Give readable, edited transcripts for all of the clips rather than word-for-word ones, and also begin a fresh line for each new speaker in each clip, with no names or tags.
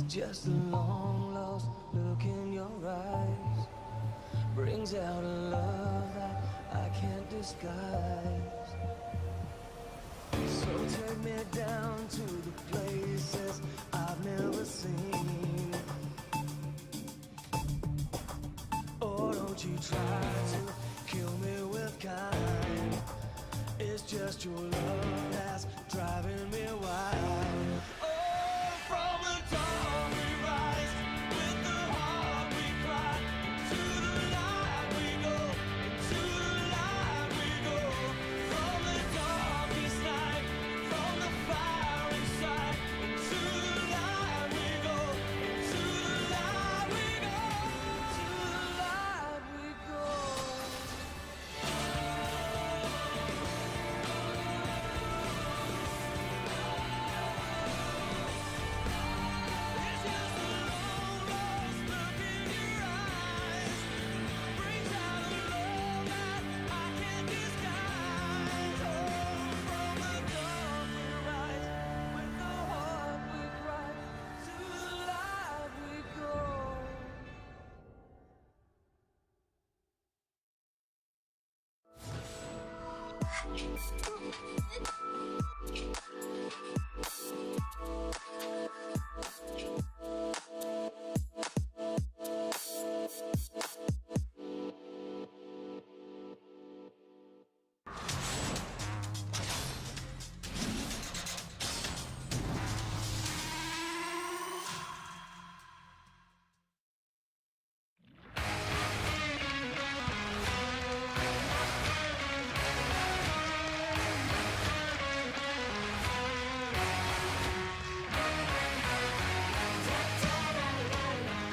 just a long lost look in your eyes. Brings out a love that I can't disguise. So take me down to the places I've never seen. Or don't you try to kill me with kind. It's just your love that's driving me wild. Oh, from the dawn we rise, with the heart we cry, to the light we go, into the light we go. From the darkest night, from the fire inside, into the light we go, into the light we go, into the light we go.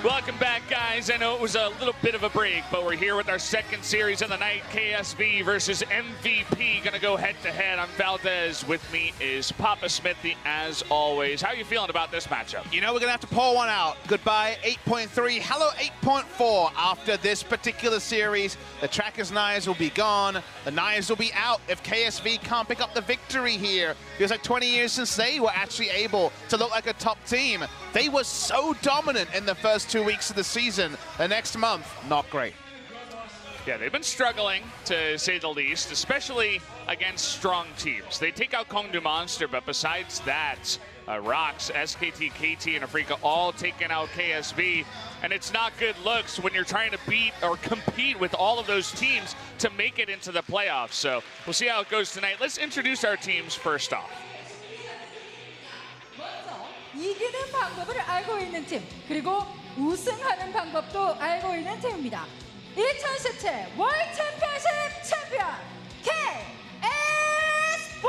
Welcome back, guys. I know it was a little bit of a break, but we're here with our second series of the night. KSV versus MVP. Gonna go head-to-head. I'm Valdez. With me is Papa Smithy, as always. How are you feeling about this matchup?
You know, we're gonna have to pull one out. Goodbye 8.3, hello 8.4. After this particular series, the Trackers knives will be gone. The knives will be out if KSV can't pick up the victory here. Feels like 20 years since they were actually able to look like a top team. They were so dominant in the first 2 weeks of the season. The next month, not great.
Yeah, they've been struggling, to say the least, especially against strong teams. They take out Kong Du Monster, but besides that, Rocks, SKT, KT, and Afrika all taking out KSV, and it's not good looks when you're trying to beat or compete with all of those teams to make it into the playoffs. So we'll see how it goes tonight. Let's introduce our teams first off.
이기는 방법을 알고 있는 팀, 그리고 우승하는 방법도 알고 있는 팀입니다. 2017 월드 챔피언십 챔피언 KSV!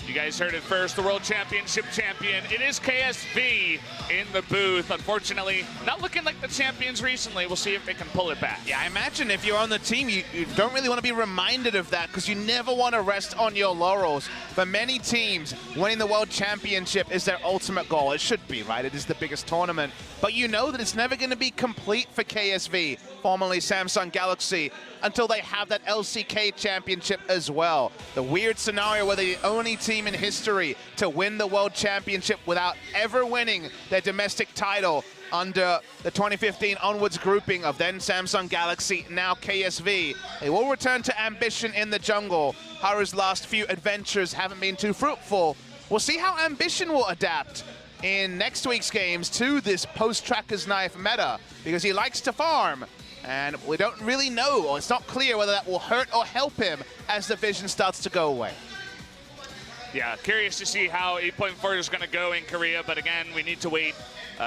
You guys heard it first, the World Championship champion. It is KSV in the booth. Unfortunately, not looking like the champions recently. We'll see if they can pull it back.
Yeah, I imagine if you're on the team, you don't really want to be reminded of that because you never want to rest on your laurels. For many teams, winning the World Championship is their ultimate goal. It should be, right? It is the biggest tournament. But you know that it's never going to be complete for KSV, formerly Samsung Galaxy, until they have that LCK Championship as well. The weird scenario where they're the only team in history to win the World Championship without ever winning their domestic title under the 2015 onwards grouping of then Samsung Galaxy, now KSV. They will return to Ambition in the jungle. Haru's last few adventures haven't been too fruitful. We'll see how Ambition will adapt in next week's games to this post-Tracker's Knife meta, because he likes to farm. And we don't really know, or it's not clear whether that will hurt or help him as the vision starts to go away.
Yeah, curious to see how 8.4 is going to go in Korea, but again, we need to wait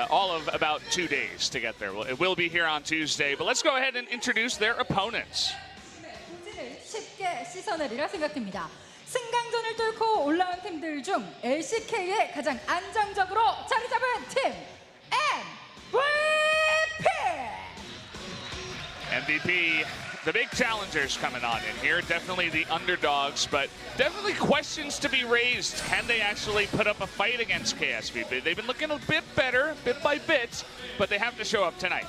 all of about 2 days to get there. It will be here on Tuesday, but let's go ahead and introduce their opponents.
본진을 쉽게 씻어내리라 생각됩니다. 승강전을 뚫고 올라온 팀들 중 LCK에 가장 안정적으로 자리 잡은 팀
MVP, the big challengers coming on in here. Definitely the underdogs, but definitely questions to be raised. Can they actually put up a fight against KSV? They've been looking a bit better, bit by bit, but they have to show up tonight.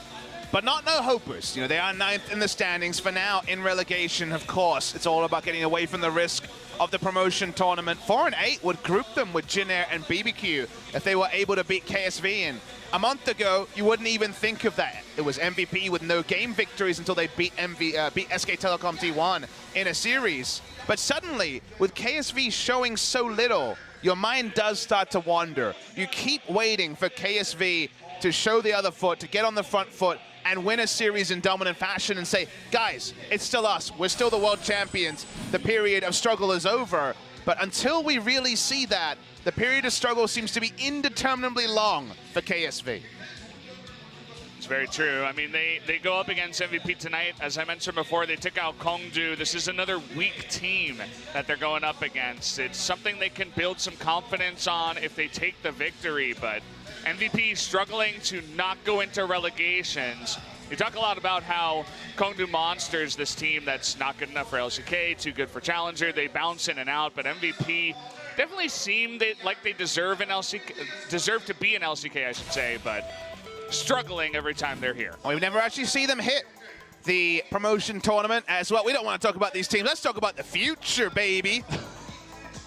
but not no hopers. You know, they are 9th in the standings for now in relegation, of course. It's all about getting away from the risk of the promotion tournament. 4 and 8 would group them with Jin Air and BBQ if they were able to beat KSV. And a month ago, you wouldn't even think of that. It was MVP with no game victories until they beat SK Telecom T1 in a series. But suddenly, with KSV showing so little, your mind does start to wander. You keep waiting for KSV to show the other foot, to get on the front foot, and win a series in dominant fashion and say, guys, it's still us. We're still the world champions. The period of struggle is over. But until we really see that, the period of struggle seems to be indeterminably long for KSV.
It's very true. I mean, they go up against MVP tonight. As I mentioned before, they took out Kongdu. This is another weak team that they're going up against. It's something they can build some confidence on if they take the victory, but MVP struggling to not go into relegations. You talk a lot about how Kongdu Monsters, this team that's not good enough for LCK, too good for Challenger. They bounce in and out, but MVP definitely seem like they deserve to be an LCK, I should say, but struggling every time they're here.
Well, we've never actually seen them hit the promotion tournament as well. We don't want to talk about these teams. Let's talk about the future, baby.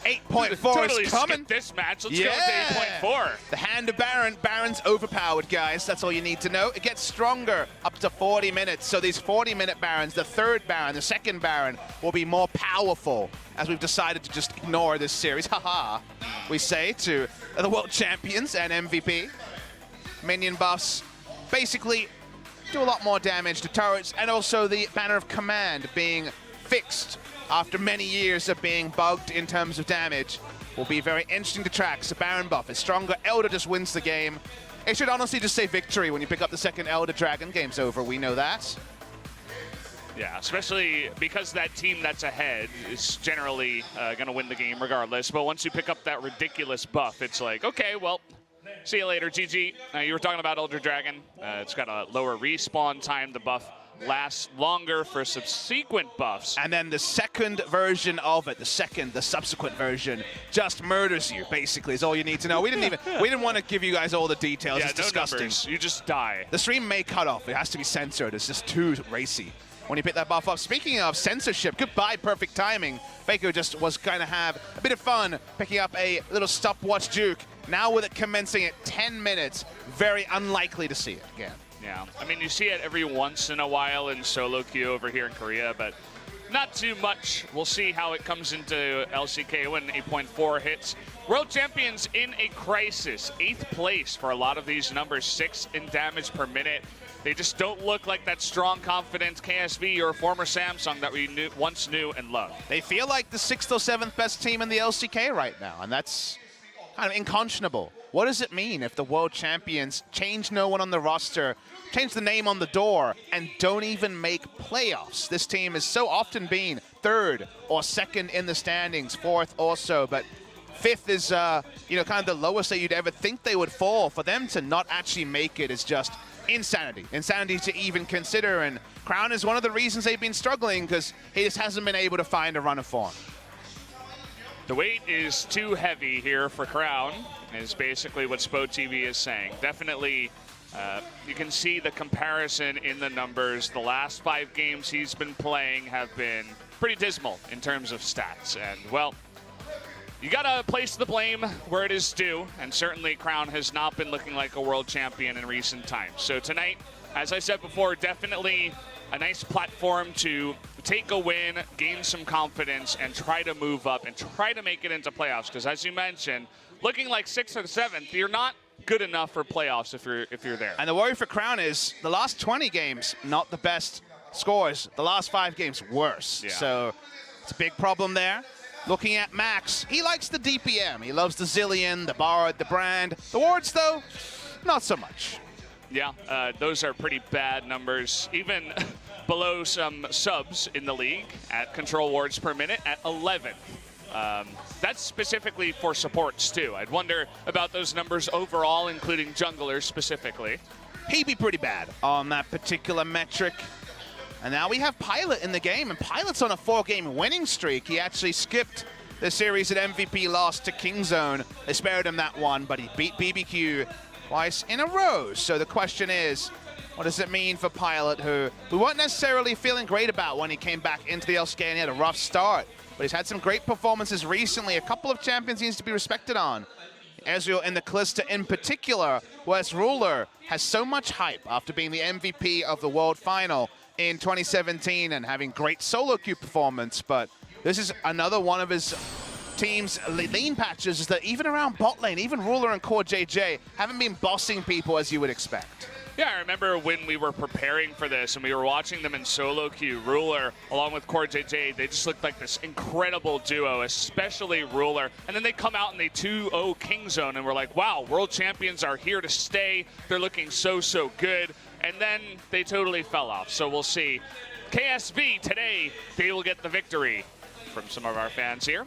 8.4
totally
is coming.
Skip this match. Let's go with 8.4.
The hand of Baron. Baron's overpowered, guys. That's all you need to know. It gets stronger up to 40 minutes. So these 40-minute Barons, the third Baron, the second Baron, will be more powerful as we've decided to just ignore this series. Haha, we say to the world champions and MVP. Minion buffs basically do a lot more damage to turrets, and also the Banner of Command being fixed after many years of being bugged in terms of damage will be very interesting to track. So Baron buff is stronger. Elder just wins the game. It should honestly just say victory when you pick up the second Elder Dragon. Game's over, we know that.
Yeah, especially because that team that's ahead is generally going to win the game regardless. But once you pick up that ridiculous buff, it's like, okay, well, see you later, GG. You were talking about Elder Dragon. It's got a lower respawn time. The buff lasts longer for subsequent buffs.
And then the second version of it, the subsequent version, just murders you, basically, is all you need to know. We didn't want to give you guys all the details.
Yeah,
it's
no
disgusting.
Numbers. You just die.
The stream may cut off. It has to be censored. It's just too racy when you pick that buff up. Speaking of censorship, goodbye, perfect timing. Faker just was going to have a bit of fun picking up a little stopwatch juke. Now with it commencing at 10 minutes, very unlikely to see it again.
Yeah, I mean, you see it every once in a while in solo queue over here in Korea, but not too much. We'll see how it comes into LCK when 8.4 hits. World champions in a crisis. 8th place for a lot of these numbers, 6 in damage per minute. They just don't look like that strong, confident KSV or former Samsung that we once knew and loved.
They feel like the 6th or 7th best team in the LCK right now, and that's kind of unconscionable. What does it mean if the world champions change no one on the roster, change the name on the door, and don't even make playoffs? This team has so often been 3rd or 2nd in the standings, 4th also, but 5th is, kind of the lowest that you'd ever think they would fall. For them to not actually make it is just insanity. Insanity to even consider, and Crown is one of the reasons they've been struggling, because he just hasn't been able to find a run of form.
The weight is too heavy here for Crown, is basically what Spo TV is saying. Definitely, you can see the comparison in the numbers. The last 5 games he's been playing have been pretty dismal in terms of stats. And, well, you got to place the blame where it is due, and certainly Crown has not been looking like a world champion in recent times. So tonight, as I said before, definitely a nice platform to take a win, gain some confidence, and try to move up and try to make it into playoffs. Because as you mentioned, looking like 6th or 7th, you're not good enough for playoffs if you're there.
And the worry for Crown is the last 20 games, not the best scores. The last 5 games, worse.
Yeah.
So it's a big problem there. Looking at Max, he likes the DPM. He loves the Zillion, the Bard, the Brand. The wards, though, not so much.
Yeah, those are pretty bad numbers. Even below some subs in the league at control wards per minute at 11. That's specifically for supports, too. I'd wonder about those numbers overall, including junglers specifically.
He'd be pretty bad on that particular metric. And now we have Pilot in the game, and Pilot's on a 4-game winning streak. He actually skipped the series at MVP, lost to Kingzone. They spared him that one, but he beat BBQ twice in a row. So the question is, What does it mean for Pilot, who we weren't necessarily feeling great about when he came back into the LCK and he had a rough start, but he's had some great performances recently. A couple of champions he needs to be respected on. Ezreal and the Kalista in particular, whereas Ruler has so much hype after being the MVP of the World Final in 2017 and having great solo queue performance, but this is another one of his team's lean patches, is that even around bot lane, even Ruler and Core JJ haven't been bossing people as you would expect.
Yeah, I remember when we were preparing for this and we were watching them in solo queue, Ruler along with Core JJ, they just looked like this incredible duo, especially Ruler. And then they come out and they 2-0 King Zone and we're like, wow, world champions are here to stay. They're looking so good. And then they totally fell off. So we'll see. KSV today, they will get the victory from some of our fans here.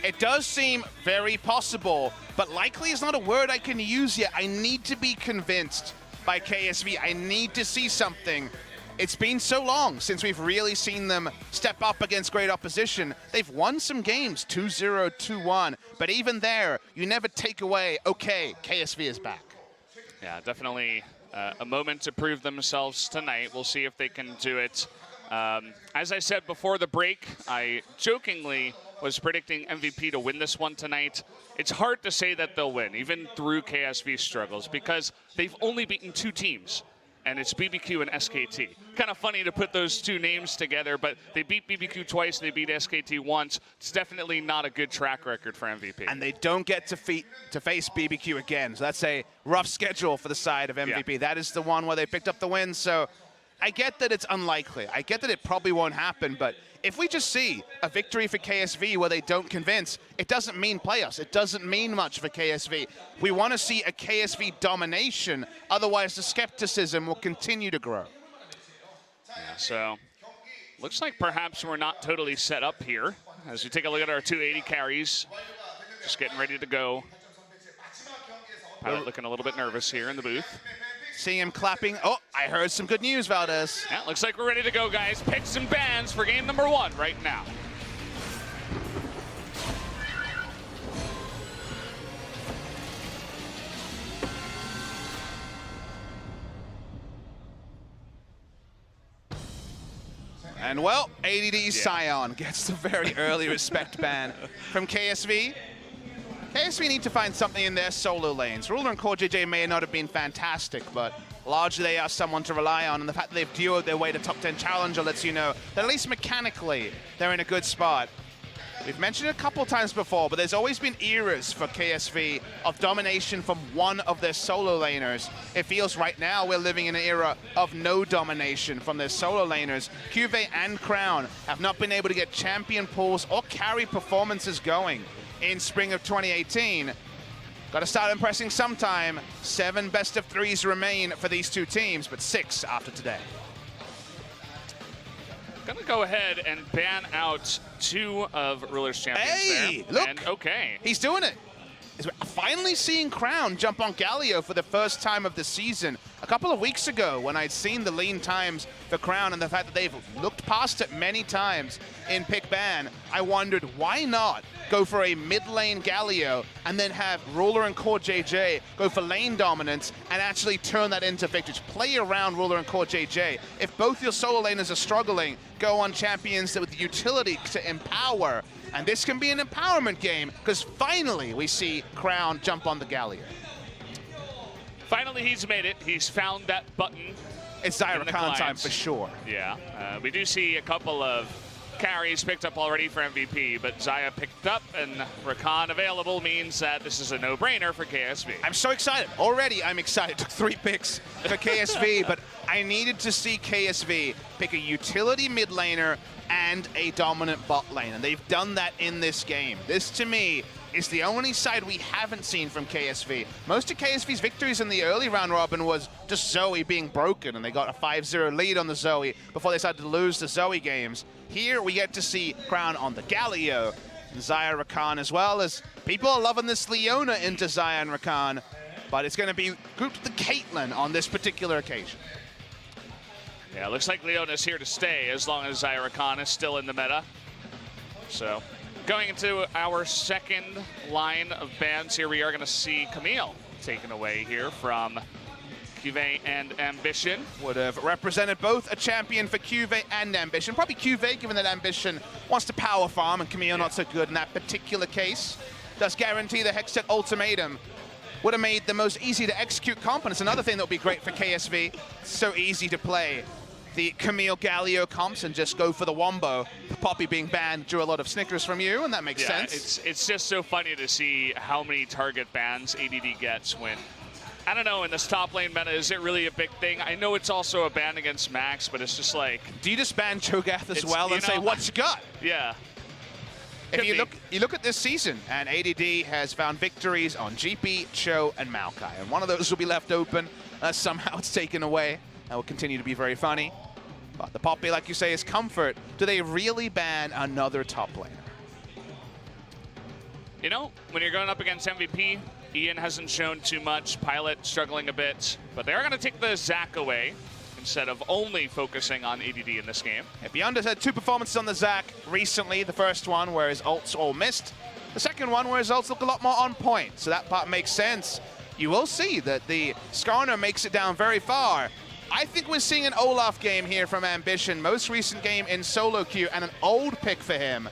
It does seem very possible, but likely is not a word I can use yet. I need to be convinced by KSV. I need to see something. It's been so long since we've really seen them step up against great opposition. They've won some games, 2-0, 2-1, but even there, you never take away, okay, KSV is back.
Yeah, definitely a moment to prove themselves tonight. We'll see if they can do it. As I said before the break, I jokingly was predicting MVP to win this one tonight. It's hard to say that they'll win, even through KSV's struggles, because they've only beaten 2 teams, and it's BBQ and SKT. Kind of funny to put those 2 names together, but they beat BBQ twice and they beat SKT once. It's definitely not a good track record for MVP.
And they don't get to face BBQ again, so that's a rough schedule for the side of MVP. Yeah. That is the one where they picked up the win, so I get that it's unlikely. I get that it probably won't happen, but if we just see a victory for KSV where they don't convince, it doesn't mean playoffs. It doesn't mean much for KSV. We want to see a KSV domination, otherwise the skepticism will continue to grow.
Yeah, so looks like perhaps we're not totally set up here. As we take a look at our 280 carries, just getting ready to go. Pilot looking a little bit nervous here in the booth.
Seeing him clapping. Oh, I heard some good news, Valdez.
Yeah, looks like we're ready to go, guys. Picks and bans for game number 1 right now.
And well, ADD Scion gets the very early respect ban from KSV. KSV need to find something in their solo lanes. Ruler and Core JJ may not have been fantastic, but largely they are someone to rely on, and the fact that they've duoed their way to top 10 challenger lets you know that at least mechanically they're in a good spot. We've mentioned it a couple times before, but there's always been eras for KSV of domination from one of their solo laners. It feels right now we're living in an era of no domination from their solo laners. Cuvée and Crown have not been able to get champion pools or carry performances going in spring of 2018. Got to start impressing sometime. 7 best-of-3s remain for these 2 teams, but 6 after today.
Gonna go ahead and ban out 2 of Ruler's champions
hey,
there.
Look,
and okay.
He's doing it. Finally seeing Crown jump on Galio for the first time of the season. A couple of weeks ago, when I'd seen the lean times for Crown and the fact that they've looked past it many times in pick ban, I wondered why not go for a mid lane Galio and then have Ruler and Core JJ go for lane dominance and actually turn that into victories. Play around Ruler and Core JJ. If both your solo laners are struggling, go on champions with the utility to empower. And this can be an empowerment game, because finally we see Crown jump on the Galio.
Finally he's made it. He's found that button.
It's Xayah Rakan time for sure.
Yeah, we do see a couple of carries picked up already for MVP, but Xayah picked up and Rakan available means that this is a no-brainer for KSV.
I'm so excited. Already I'm excited. Took 3 picks for KSV, but I needed to see KSV pick a utility mid laner and a dominant bot lane, and they've done that in this game. This, to me, is the only side we haven't seen from KSV. Most of KSV's victories in the early round robin was just Zoe being broken, and they got a 5-0 lead on the Zoe before they started to lose the Zoe games. Here we get to see Crown on the Galio, and Xayah Rakan, as well as people are loving this Leona into Xayah and Rakan, but it's going to be grouped the Caitlyn on this particular occasion.
Yeah, looks like Leona's here to stay as long as Xayah Rakan is still in the meta. So, going into our second line of bans here, we are going to see Camille taken away here from QV and Ambition.
Would have represented both a champion for QV and Ambition. Probably QV, given that Ambition wants to power farm and Camille not so good in that particular case. Does guarantee the Hextech Ultimatum would have made the most easy to execute comp, and it's another thing that would be great for KSV. So easy to play the Camille Galio comps and just go for the wombo. Poppy being banned drew a lot of snickers from you, and that makes sense.
It's just so funny to see how many target bans ADD gets when, I don't know, in this top lane meta, is it really a big thing? I know it's also a ban against Max, but it's just like...
Do you just ban Cho'Gath as well and say, what you got?
Yeah.
If you look at this season, and ADD has found victories on GP, Cho, and Maokai, and one of those will be left open unless somehow it's taken away. That will continue to be very funny. But the Poppy, like you say, is comfort. Do they really ban another top laner?
You know, when you're going up against MVP, Ian hasn't shown too much. Pilot struggling a bit, but they are going to take the Zac away instead of only focusing on ADD in this game.
Yeah, Beyonda's had 2 performances on the Zac recently. The first one where his ults all missed. The second one where his ults look a lot more on point. So that part makes sense. You will see that the Skarner makes it down very far. I think we're seeing an Olaf game here from Ambition. Most recent game in solo queue and an old pick for him.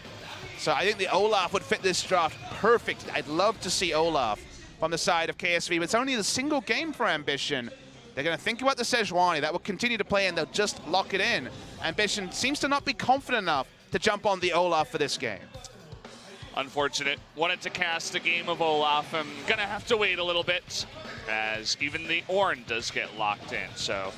So I think the Olaf would fit this draft perfect. I'd love to see Olaf from the side of KSV, but it's only the single game for Ambition. They're going to think about the Sejuani. That will continue to play, and they'll just lock it in. Ambition seems to not be confident enough to jump on the Olaf for this game.
Unfortunate. Wanted to cast a game of Olaf. I'm going to have to wait a little bit, as even the Ornn does get locked in. So,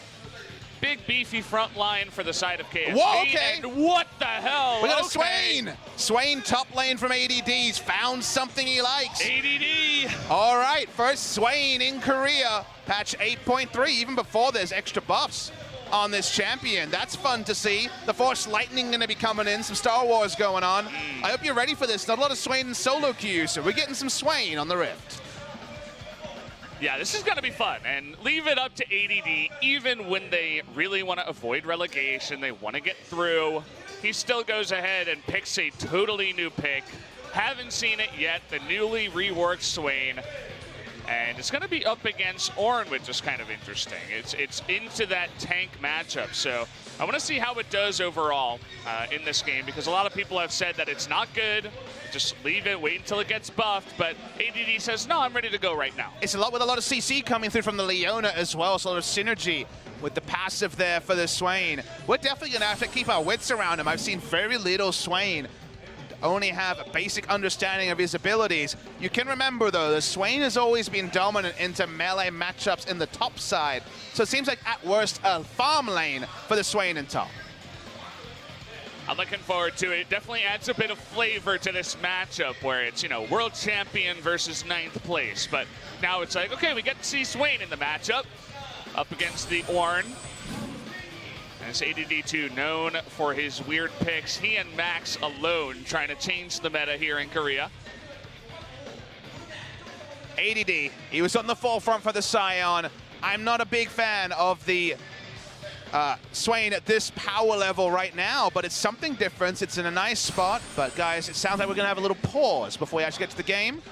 big beefy front line for the side of KSV.
Whoa, okay.
And what the hell?
We got a Swain. Swain top lane from ADD's found something he likes.
ADD.
All right, first Swain in Korea. Patch 8.3, even before there's extra buffs on this champion. That's fun to see. The Force Lightning going to be coming in, some Star Wars going on. I hope you're ready for this. Not a lot of Swain in solo queue, so we're getting some Swain on the Rift.
Yeah, this is going to be fun, and leave it up to ADD. Even when they really want to avoid relegation, they want to get through, he still goes ahead and picks a totally new pick. Haven't seen it yet, the newly reworked Swain. And it's going to be up against Ornn, which is kind of interesting. It's into that tank matchup. So I want to see how it does overall in this game, because a lot of people have said that it's not good. Just leave it, wait until it gets buffed. But ADD says, no, I'm ready to go right now.
It's a lot with a lot of CC coming through from the Leona as well. So a lot of synergy with the passive there for the Swain. We're definitely going to have to keep our wits around him. I've seen very little Swain. Only have a basic understanding of his abilities. You can remember, though, the Swain has always been dominant into melee matchups in the top side. So it seems like, at worst, a farm lane for the Swain in top.
I'm looking forward to it. It definitely adds a bit of flavor to this matchup where it's, you know, world champion versus 9th place. But now it's like, okay, we get to see Swain in the matchup up against the Ornn. As ADD2 known for his weird picks, he and Max alone trying to change the meta here in Korea.
ADD, he was on the forefront for the Scion. I'm not a big fan of the Swain at this power level right now, but it's something different. It's in a nice spot, but guys, it sounds like we're gonna have a little pause before we actually get to the game.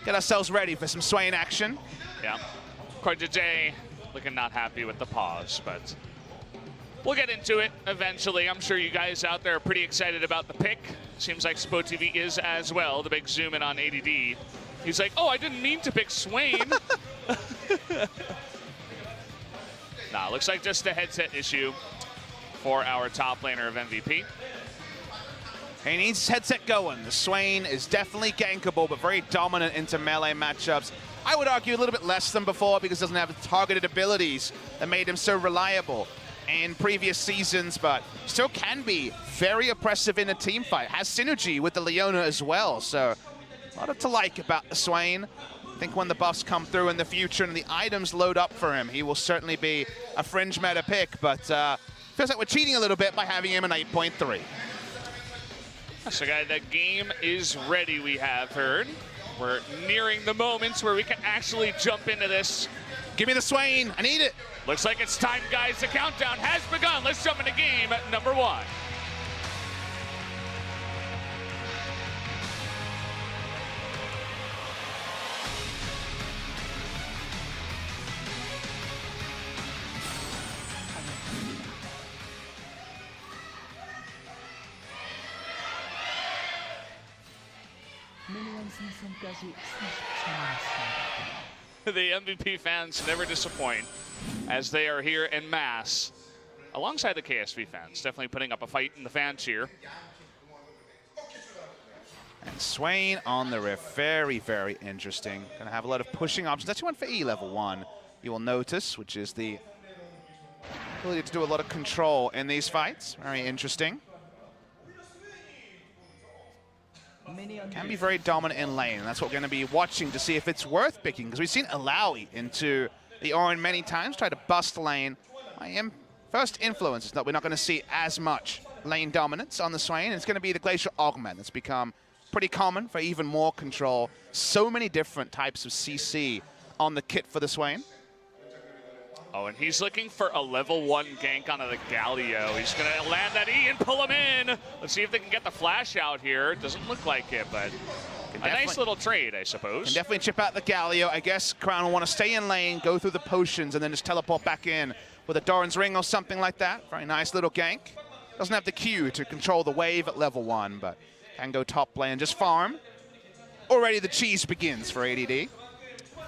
Get ourselves ready for some Swain action.
Yeah, Corday looking not happy with the pause, but we'll get into it eventually. I'm sure you guys out there are pretty excited about the pick. Seems like SpoTV is as well. The big zoom in on ADD. He's like, oh, I didn't mean to pick Swain. Nah, looks like just a headset issue for our top laner of MVP.
He needs his headset going. The Swain is definitely gankable, but very dominant into melee matchups. I would argue a little bit less than before because he doesn't have the targeted abilities that made him so reliable in previous seasons, but still can be very oppressive in a team fight. Has synergy with the Leona as well, so a lot to like about the Swain. I think when the buffs come through in the future and the items load up for him, he will certainly be a fringe meta pick, but feels like we're cheating a little bit by having him an 8.3.
So guys, the game is ready, we have heard. We're nearing the moments where we can actually jump into this.
Give me the Swain, I need it.
Looks like it's time, guys. The countdown has begun. Let's jump into game number 1.
생선까지 30초 남았습니다.
The MVP fans never disappoint as they are here en masse alongside the KSV fans. Definitely putting up a fight in the fan cheer.
And Swain on the riff, very, very interesting. Gonna have a lot of pushing options. Actually went for E level 1, you will notice, which is the ability to do a lot of control in these fights. Very interesting. Can be very dominant in lane, and that's what we're going to be watching to see if it's worth picking, because we've seen Alawi into the Orin many times, try to bust lane. My first influence is that we're not going to see as much lane dominance on the Swain. It's going to be the Glacial Augment that's become pretty common for even more control. So many different types of CC on the kit for the Swain.
Oh, and he's looking for a level 1 gank onto the Galio. He's going to land that E and pull him in. Let's see if they can get the flash out here. Doesn't look like it, but a nice little trade, I suppose.
Can definitely chip out the Galio. I guess Crown will want to stay in lane, go through the potions, and then just teleport back in with a Doran's Ring or something like that. Very nice little gank. Doesn't have the Q to control the wave at level 1, but can go top lane, just farm. Already the cheese begins for ADD.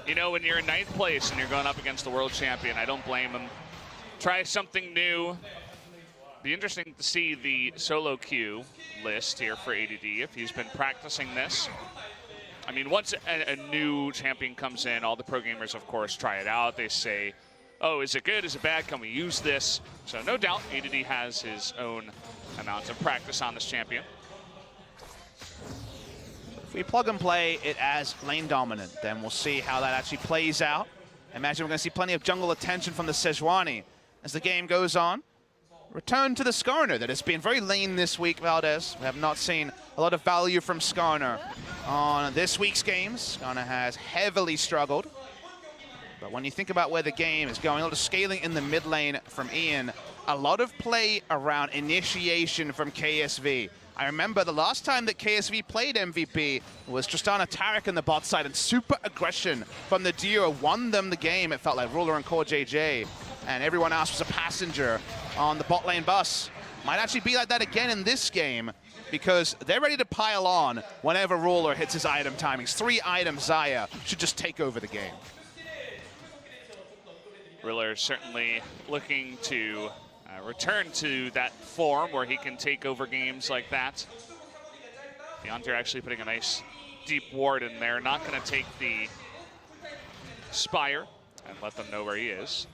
You know, when you're in 9th place and you're going up against the world champion, I don't blame him. Try something new. Be interesting to see the solo queue list here for ADD if he's been practicing this. I mean, once a new champion comes in, all the pro gamers, of course, try it out. They say, oh, is it good? Is it bad? Can we use this? So no doubt ADD has his own amount of practice on this champion.
If we plug and play it as lane dominant, then we'll see how that actually plays out. I imagine we're going to see plenty of jungle attention from the Sejuani as the game goes on. Return to the Skarner that has been very lane this week, Valdez. We have not seen a lot of value from Skarner on this week's games. Skarner has heavily struggled. But when you think about where the game is going, a lot of scaling in the mid lane from Ian, a lot of play around initiation from KSV. I remember the last time that KSV played MVP was Tristana Tarek in the bot side, and super aggression from the duo won them the game. It felt like Ruler and Core JJ, and everyone else was a passenger on the bot lane bus. Might actually be like that again in this game, because they're ready to pile on whenever Ruler hits his item timings. 3 items Zaya should just take over the game.
Ruler certainly looking to return to that form where he can take over games like that. Deonter actually putting a nice deep ward in there, not going to take the Spire and let them know where he is.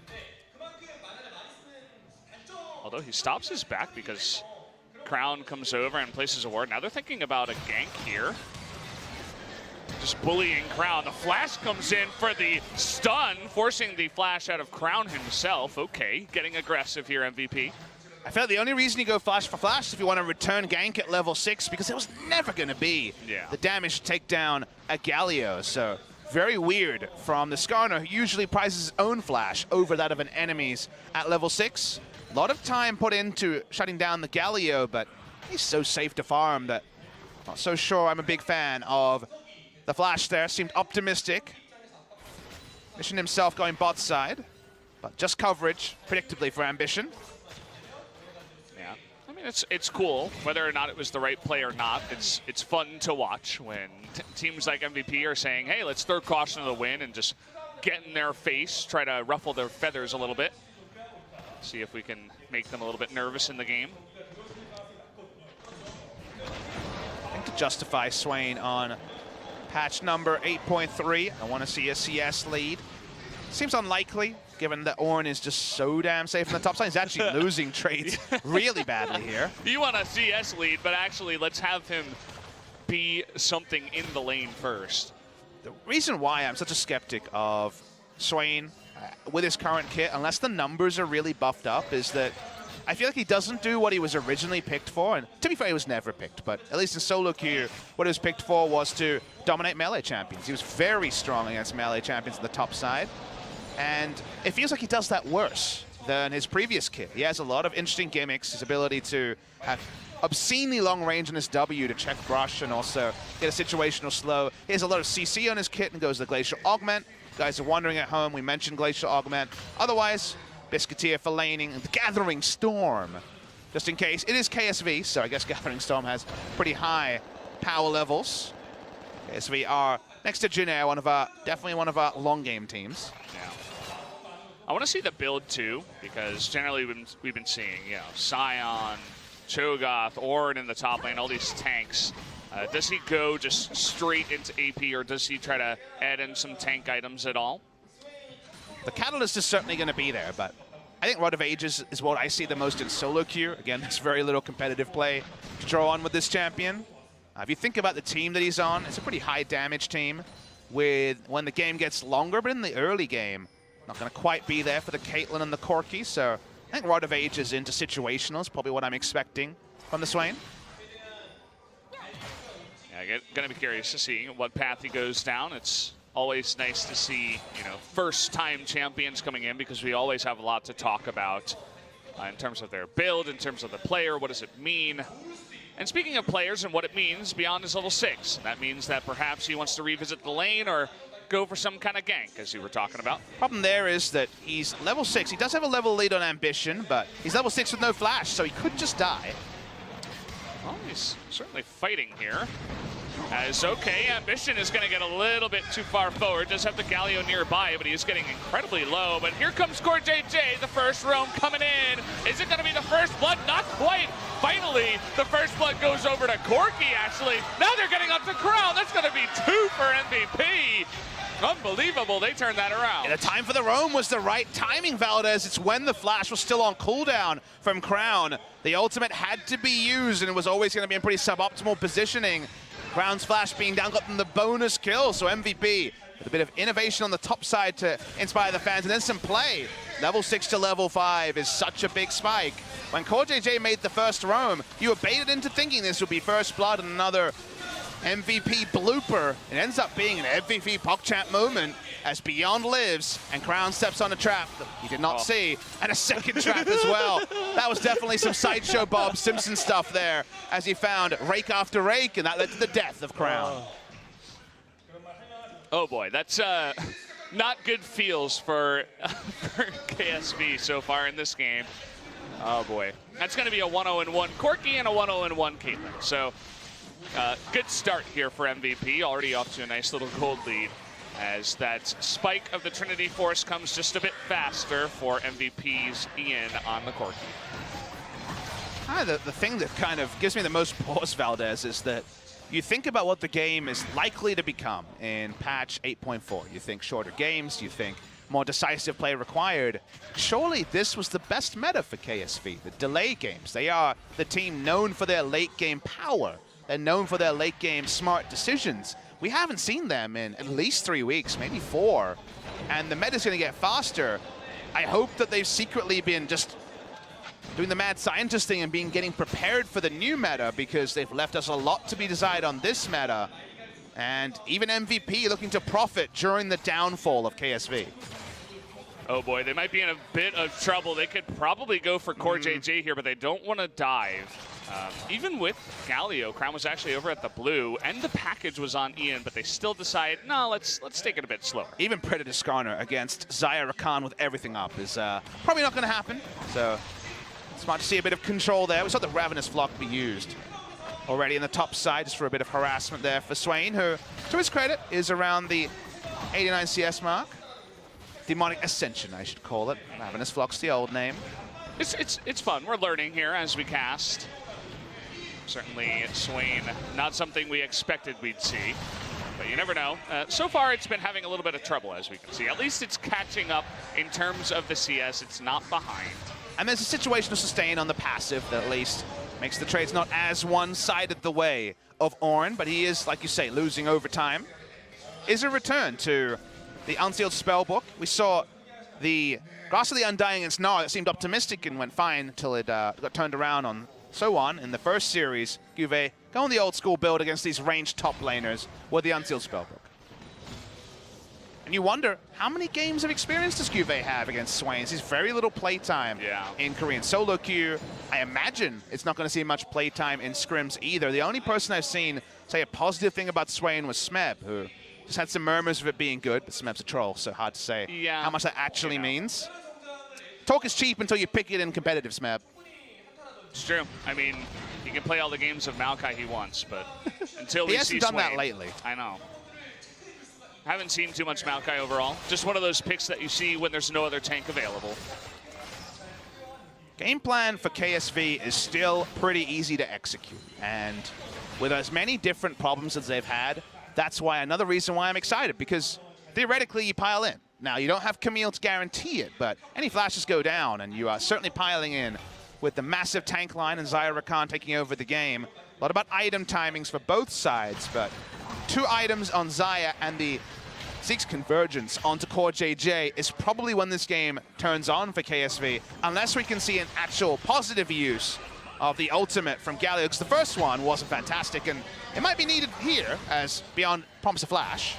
Although he stops his back because Crown comes over and places a ward. Now they're thinking about a gank here. Just bullying Crown. The flash comes in for the stun, forcing the flash out of Crown himself. Okay, getting aggressive here, MVP.
I felt the only reason you go flash for flash is if you want to return gank at level 6, because it was never going to be the damage to take down a Galio. So very weird from the Skarner, who usually prizes his own flash over that of an enemy's at level 6. A lot of time put into shutting down the Galio, but he's so safe to farm that I'm not so sure I'm a big fan of the flash there. Seemed optimistic. Mission himself going bot side, but just coverage, predictably, for Ambition.
Yeah, I mean, it's cool. Whether or not it was the right play or not, it's fun to watch when teams like MVP are saying, hey, let's throw caution to the wind and just get in their face, try to ruffle their feathers a little bit. See if we can make them a little bit nervous in the game.
I think to justify Swain on patch number 8.3, I want to see a CS lead. Seems unlikely, given that Ornn is just so damn safe on the top side. He's actually losing trades really badly here.
You want a CS lead, but actually let's have him be something in the lane first.
The reason why I'm such a skeptic of Swain with his current kit, unless the numbers are really buffed up, is that I feel like he doesn't do what he was originally picked for. And to be fair, he was never picked, but at least in solo queue, what he was picked for was to dominate melee champions. He was very strong against melee champions on the top side. And it feels like he does that worse than his previous kit. He has a lot of interesting gimmicks, his ability to have obscenely long range on his W to check brush and also get a situational slow. He has a lot of CC on his kit and goes the Glacial Augment. You guys are wondering at home, we mentioned Glacial Augment. Otherwise, Biscuiteer for laning and the Gathering Storm. Just in case, it is KSV, so I guess Gathering Storm has pretty high power levels. KSV are, next to Jin Air, definitely one of our long game teams.
Yeah. I want to see the build too, because generally we've been seeing, you know, Sion, Cho'Gath, Orin in the top lane, all these tanks. Does he go just straight into AP, or does he try to add in some tank items at all?
The catalyst is certainly going to be there, but I think Rod of Ages is what I see the most in solo queue. Again, there's very little competitive play to draw on with this champion. If you think about the team that he's on, it's a pretty high damage team with when the game gets longer, but in the early game, not going to quite be there for the Caitlyn and the Corki. So I think Rod of Ages into situational is probably what I'm expecting from the Swain.
Yeah, going to be curious to see what path he goes down. It's always nice to see, you know, first-time champions coming in, because we always have a lot to talk about in terms of their build, in terms of the player, what does it mean? And speaking of players and what it means, Beyond is level 6. That means that perhaps he wants to revisit the lane or go for some kind of gank, as you were talking about.
Problem there is that he's level 6. He does have a level lead on Ambition, but he's level 6 with no flash, so he could just die.
Well, he's certainly fighting here. As okay, Ambition is going to get a little bit too far forward. Does have the Galio nearby, but he's getting incredibly low. But here comes CoreJJ, the first roam coming in. Is it going to be the first blood? Not quite. Finally, the first blood goes over to Corki, actually. Now they're getting up to Crown. That's going to be 2 for MVP. Unbelievable, they turned that around.
Yeah, the time for the roam was the right timing, Valdez. It's when the flash was still on cooldown from Crown. The ultimate had to be used, and it was always going to be in pretty suboptimal positioning. Crown's flash being down, got them the bonus kill, so MVP with a bit of innovation on the top side to inspire the fans, and then some play. Level 6 to level 5 is such a big spike. When CoreJJ made the first roam, you were baited into thinking this would be first blood and another MVP blooper. It ends up being an MVP PogChamp moment as Beyond lives and Crown steps on a trap that he did not see, and a second trap as well. That was definitely some Sideshow Bob Simpson stuff there as he found rake after rake, and that led to the death of Crown.
Oh boy, that's not good feels for KSV so far in this game. Oh boy, that's going to be a 1-0-1 Corki and a 1-0-1 Caitlyn. So good start here for MVP, already off to a nice little gold lead, as that spike of the Trinity Force comes just a bit faster for MVP's Ian on the Corki.
The thing that kind of gives me the most pause, Valdez, is that you think about what the game is likely to become in patch 8.4. You think shorter games, you think more decisive play required. Surely this was the best meta for KSV, the delay games. They are the team known for their late game power. They're known for their late game smart decisions. We haven't seen them in at least 3 weeks, maybe 4. And the meta's going to get faster. I hope that they've secretly been just doing the mad scientist thing and getting prepared for the new meta, because they've left us a lot to be decided on this meta. And even MVP looking to profit during the downfall of KSV.
Oh boy, they might be in a bit of trouble. They could probably go for CoreJJ here, but they don't want to dive. Even with Galio, Crown was actually over at the blue, and the package was on Ian, but they still decide, no, let's take it a bit slower.
Even Predator Skarner against Zaya Rakan with everything up is probably not going to happen. So smart to see a bit of control there. We saw the Ravenous Flock be used already in the top side, just for a bit of harassment there for Swain, who, to his credit, is around the 89 CS mark. Demonic Ascension, I should call it. Ravenous Flock's the old name.
It's fun. We're learning here as we cast. Certainly, Swain, not something we expected we'd see, but you never know. So far, it's been having a little bit of trouble, as we can see. At least it's catching up in terms of the CS. It's not behind.
And there's a situational sustain on the passive that at least makes the trades not as one-sided the way of Orin, but he is, like you say, losing over time. Is a return to the Unsealed Spellbook. We saw the Grasp of the Undying against Gnar that seemed optimistic and went fine until it got turned around on so on. In the first series, Guve going the old school build against these ranged top laners with the Unsealed Spellbook. And you wonder, how many games of experience does Guve have against Swain? He's very little playtime in Korean solo queue. I imagine it's not going to see much playtime in scrims either. The only person I've seen say a positive thing about Swain was Smeb, who just had some murmurs of it being good, but Smeb's a troll, so hard to say how much that actually means. Talk is cheap until you pick it in competitive, Smeb.
It's true. I mean, he can play all the games of Maokai he wants, but until
He
we
hasn't
see
done that
Swain,
lately.
I know. Haven't seen too much Maokai overall. Just one of those picks that you see when there's no other tank available.
Game plan for KSV is still pretty easy to execute. And with as many different problems as they've had, that's why another reason why I'm excited, because theoretically you pile in. Now, you don't have Camille to guarantee it, but any flashes go down, and you are certainly piling in with the massive tank line and Zaya Rakan taking over the game. A lot about item timings for both sides, but 2 items on Zaya and the Zeke's convergence onto Core JJ is probably when this game turns on for KSV, unless we can see an actual positive use of the ultimate from Galio, because the first one wasn't fantastic, and it might be needed here, as Beyond prompts a flash.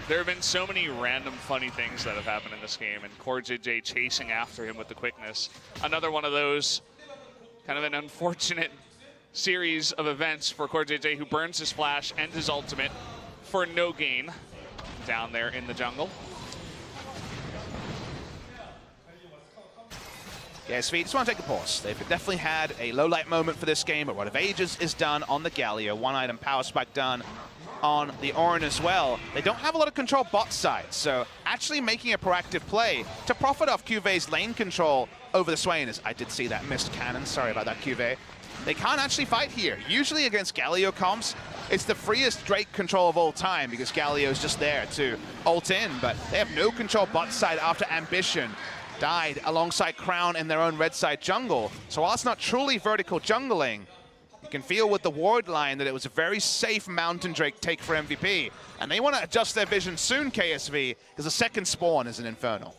There have been so many random funny things that have happened in this game, and Core JJ chasing after him with the quickness. Another one of those, kind of an unfortunate series of events for Core JJ, who burns his flash and his ultimate for no gain down there in the jungle.
KSV just want to take a pause. They've definitely had a low light moment for this game, but Rod of Ages is done on the Galio. 1 item power spike done on the Orin as well. They don't have a lot of control bot side, so actually making a proactive play to profit off QV's lane control over the Swain. As I did see that missed cannon, sorry about that, QV. They can't actually fight here. Usually against Galio comps, it's the freest Drake control of all time because Galio's just there to ult in, but they have no control bot side after Ambition died alongside Crown in their own red side jungle. So while it's not truly vertical jungling, you can feel with the ward line that it was a very safe Mountain Drake take for MVP. And they want to adjust their vision soon, KSV, because the second spawn is an Infernal.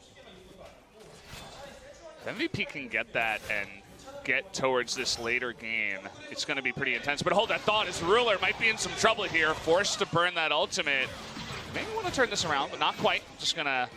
If MVP can get that and get towards this later game, it's going to be pretty intense. But hold that thought, as Ruler might be in some trouble here, forced to burn that ultimate. Maybe want to turn this around, but not quite. Just going to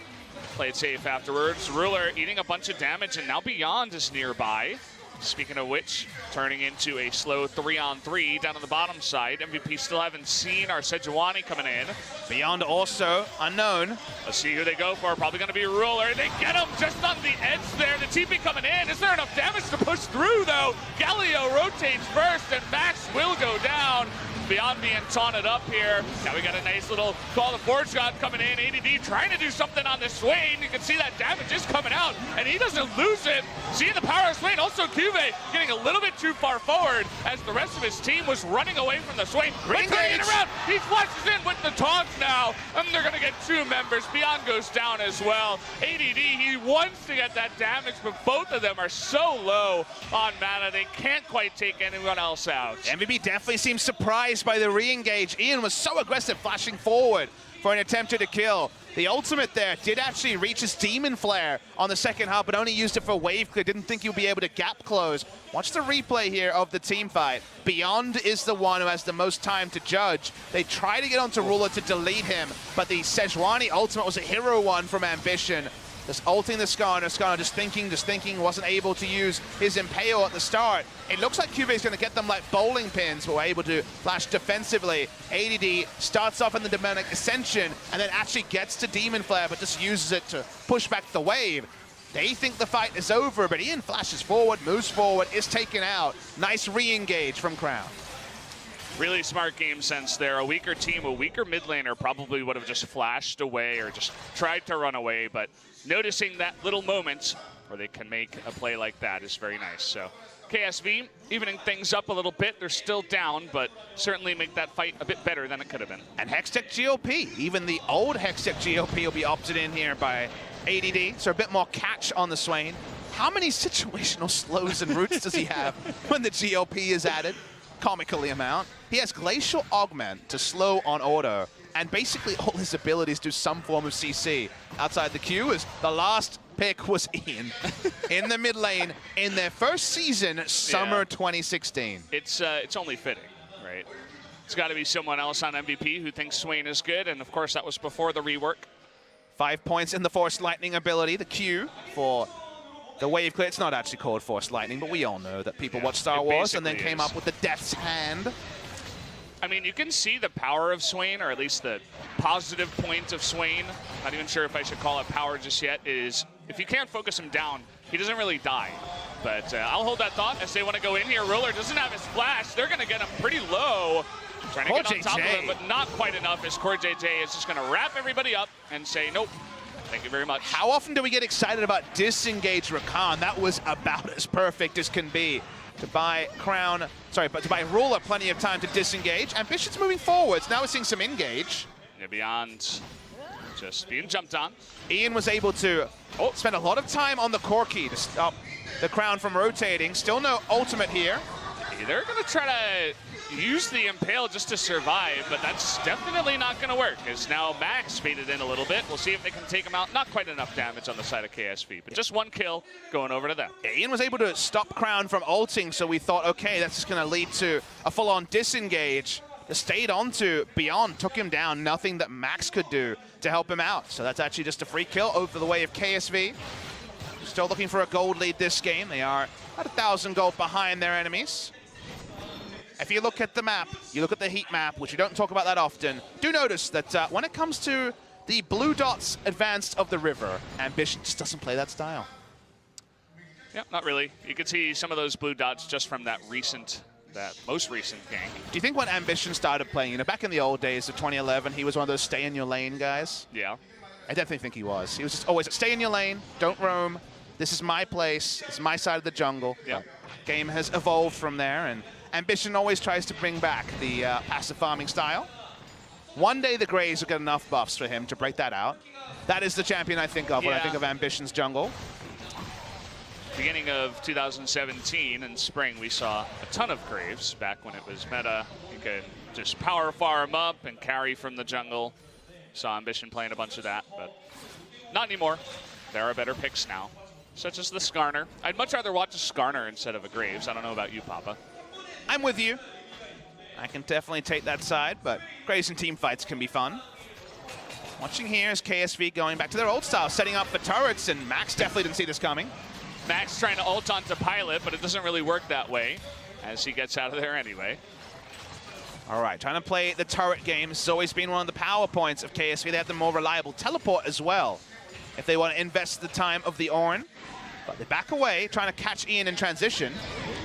play it safe afterwards. Ruler eating a bunch of damage, and now Beyond is nearby. Speaking of which, turning into a slow 3-on-3 down on the bottom side. MVP still haven't seen our Sejuani coming in.
Beyond also unknown.
Let's see who they go for. Probably going to be Ruler. They get him just on the edge there. The TP coming in. Is there enough damage to push through, though? Galio rotates first, and Max will go down. Beyond being taunted up here. Now we got a nice little call to Forge God coming in. ADD trying to do something on the Swain. You can see that damage is coming out, and he doesn't lose it. Seeing the power of Swain. Also, Cuve getting a little bit too far forward as the rest of his team was running away from the Swain. But turning it around, he flashes in with the taunts now, and they're going to get 2 members. Beyond goes down as well. ADD, he wants to get that damage, but both of them are so low on mana, they can't quite take anyone else out.
MVP definitely seems surprised by the re-engage. Ian was so aggressive, flashing forward for an attempt to kill. The ultimate there did actually reach his Demon Flare on the second half, but only used it for wave clear. Didn't think he'll be able to gap close. Watch the replay here of the team fight. Beyond is the one who has the most time to judge. They try to get onto Ruler to delete him, but the Sejuani ultimate was a hero one from Ambition. Just ulting the Skarner. Skarner just thinking, wasn't able to use his Impale at the start. It looks like QV is going to get them like bowling pins, but we're able to flash defensively. ADD starts off in the Demonic Ascension and then actually gets to Demon Flare, but just uses it to push back the wave. They think the fight is over, but Ian flashes forward, moves forward, is taken out. Nice re-engage from Crown.
Really smart game sense there. A weaker team, a weaker mid laner probably would have just flashed away or just tried to run away, but noticing that little moment where they can make a play like that is very nice. So KSV evening things up a little bit. They're still down, but certainly make that fight a bit better than it could have been.
And Hextech GOP, even the old Hextech GOP will be opted in here by ADD, so a bit more catch on the Swain. How many situational slows and roots does he have when the GOP is added? Comically amount. He has Glacial Augment to slow on auto, and basically all his abilities do some form of CC. Outside the queue is the last pick was Ian in the mid lane in their first season, summer 2016.
It's only fitting, right? It's got to be someone else on MVP who thinks Swain is good, and of course that was before the rework.
5 points in the Force Lightning ability, the Q for the wave clear. It's not actually called Force Lightning, but we all know that people watch Star Wars and then came up with the Death's Hand.
I mean, you can see the power of Swain, or at least the positive point of Swain. Not even sure if I should call it power just yet, is if you can't focus him down, he doesn't really die. But I'll hold that thought as they want to go in here. Roller doesn't have his flash. They're going to get him pretty low. Trying to get on top of him, but not quite enough, as Core JJ is just going to wrap everybody up and say, nope, thank you very much.
How often do we get excited about disengage Rakan? That was about as perfect as can be. To buy Ruler plenty of time to disengage. Ambition's moving forwards. Now we're seeing some engage.
Yeah, beyond just being jumped on.
Ian was able to spend a lot of time on the core key to stop the crown from rotating. Still no ultimate here.
They're going to try to use the Impale just to survive, but that's definitely not going to work, as now Max faded in a little bit. We'll see if they can take him out. Not quite enough damage on the side of KSV, but just one kill going over to them.
Ian was able to stop Crown from ulting, so we thought, okay, that's just going to lead to a full-on disengage. Just stayed on to Beyond, took him down. Nothing that Max could do to help him out. So that's actually just a free kill over the way of KSV. Still looking for a gold lead this game. They are about 1,000 gold behind their enemies. If you look at the map, you look at the heat map, which we don't talk about that often, do notice that when it comes to the blue dots advanced of the river, Ambition just doesn't play that style.
Yeah, not really. You can see some of those blue dots just from that most recent gank.
Do you think when Ambition started playing, back in the old days of 2011, he was one of those stay in your lane guys?
Yeah.
I definitely think he was. He was just always stay in your lane, don't roam. This is my place. It's my side of the jungle.
Yeah.
Game has evolved from there, and Ambition always tries to bring back the passive farming style. One day the Greys will get enough buffs for him to break that out. That is the champion I think of when I think of Ambition's jungle.
Beginning of 2017 in spring, we saw a ton of Graves back when it was meta. You could just power farm up and carry from the jungle. Saw Ambition playing a bunch of that, but not anymore. There are better picks now, such as the Skarner. I'd much rather watch a Skarner instead of a Graves. I don't know about you, Papa.
I'm with you. I can definitely take that side, but Graves and team fights can be fun. Watching here is KSV going back to their old style, setting up for turrets, and Max definitely didn't see this coming.
Max trying to ult onto Pilot, but it doesn't really work that way, as he gets out of there anyway.
All right, trying to play the turret game. This has always been one of the power points of KSV. They have the more reliable teleport as well, if they want to invest the time of the Ornn. But they back away, trying to catch Ian in transition.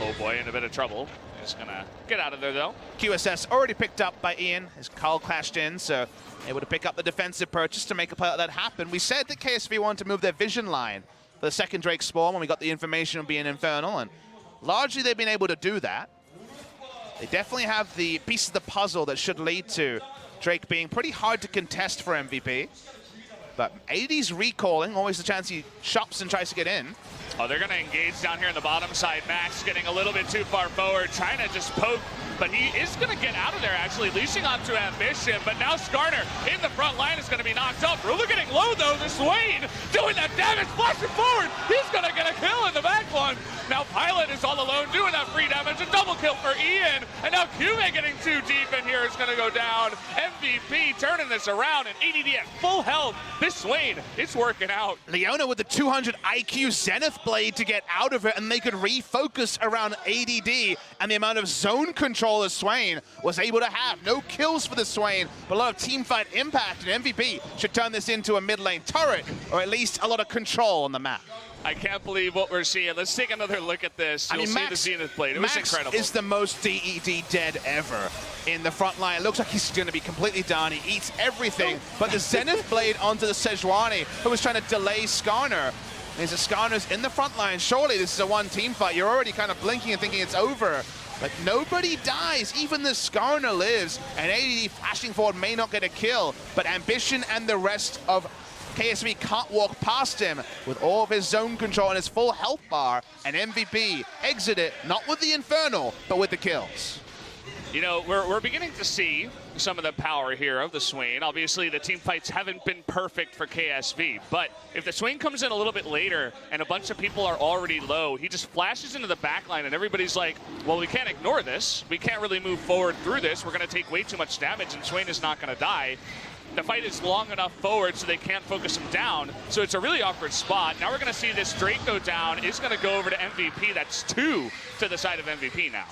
Oh boy, in a bit of trouble. He's gonna get out of there though.
QSS already picked up by Ian. His Carl clashed in, so able to pick up the defensive purchase to make a play like that happen. We said that KSV wanted to move their vision line for the second Drake spawn when we got the information of being Infernal, and largely they've been able to do that. They definitely have the piece of the puzzle that should lead to Drake being pretty hard to contest for MVP. But AD's recalling, always the chance he shops and tries to get in.
Oh, they're going to engage down here on the bottom side. Max getting a little bit too far forward, trying to just poke, but he is going to get out of there, actually, leashing onto Ambition. But now Skarner in the front line is going to be knocked up. Ruler getting low, though. The Swain doing that damage, flashing forward. He's going to get a kill in the back one. Now Pilot is all alone doing that free damage. A double kill for Ian. And now Cume getting too deep in here is going to go down. MVP turning this around, and ADD at full health. This Swain, it's working out.
Leona with the 200 IQ Zenith Blade to get out of it, and they could refocus around ADD and the amount of zone control as Swain was able to have. No kills for the Swain, but a lot of teamfight impact, and MVP should turn this into a mid lane turret, or at least a lot of control on the map.
I can't believe what we're seeing. Let's take another look at this. You'll see the Zenith Blade. It was incredible.
Max is the most DED dead ever in the front line. It looks like he's going to be completely done. He eats everything, but the Zenith Blade onto the Sejuani, who was trying to delay Skarner. There's a Skarner's in the front line. Surely this is a one team fight. You're already kind of blinking and thinking it's over. But nobody dies. Even the Skarner lives. And ADD flashing forward may not get a kill. But Ambition and the rest of KSV can't walk past him with all of his zone control and his full health bar. And MVP exit it, not with the Infernal, but with the kills.
You know, we're beginning to see some of the power here of the Swain. Obviously, the team fights haven't been perfect for KSV, but if the Swain comes in a little bit later and a bunch of people are already low, he just flashes into the backline and everybody's like, well, we can't ignore this. We can't really move forward through this. We're going to take way too much damage and Swain is not going to die. The fight is long enough forward so they can't focus him down. So it's a really awkward spot. Now we're going to see this Drake go down. It's going to go over to MVP. That's 2 to the side of MVP now.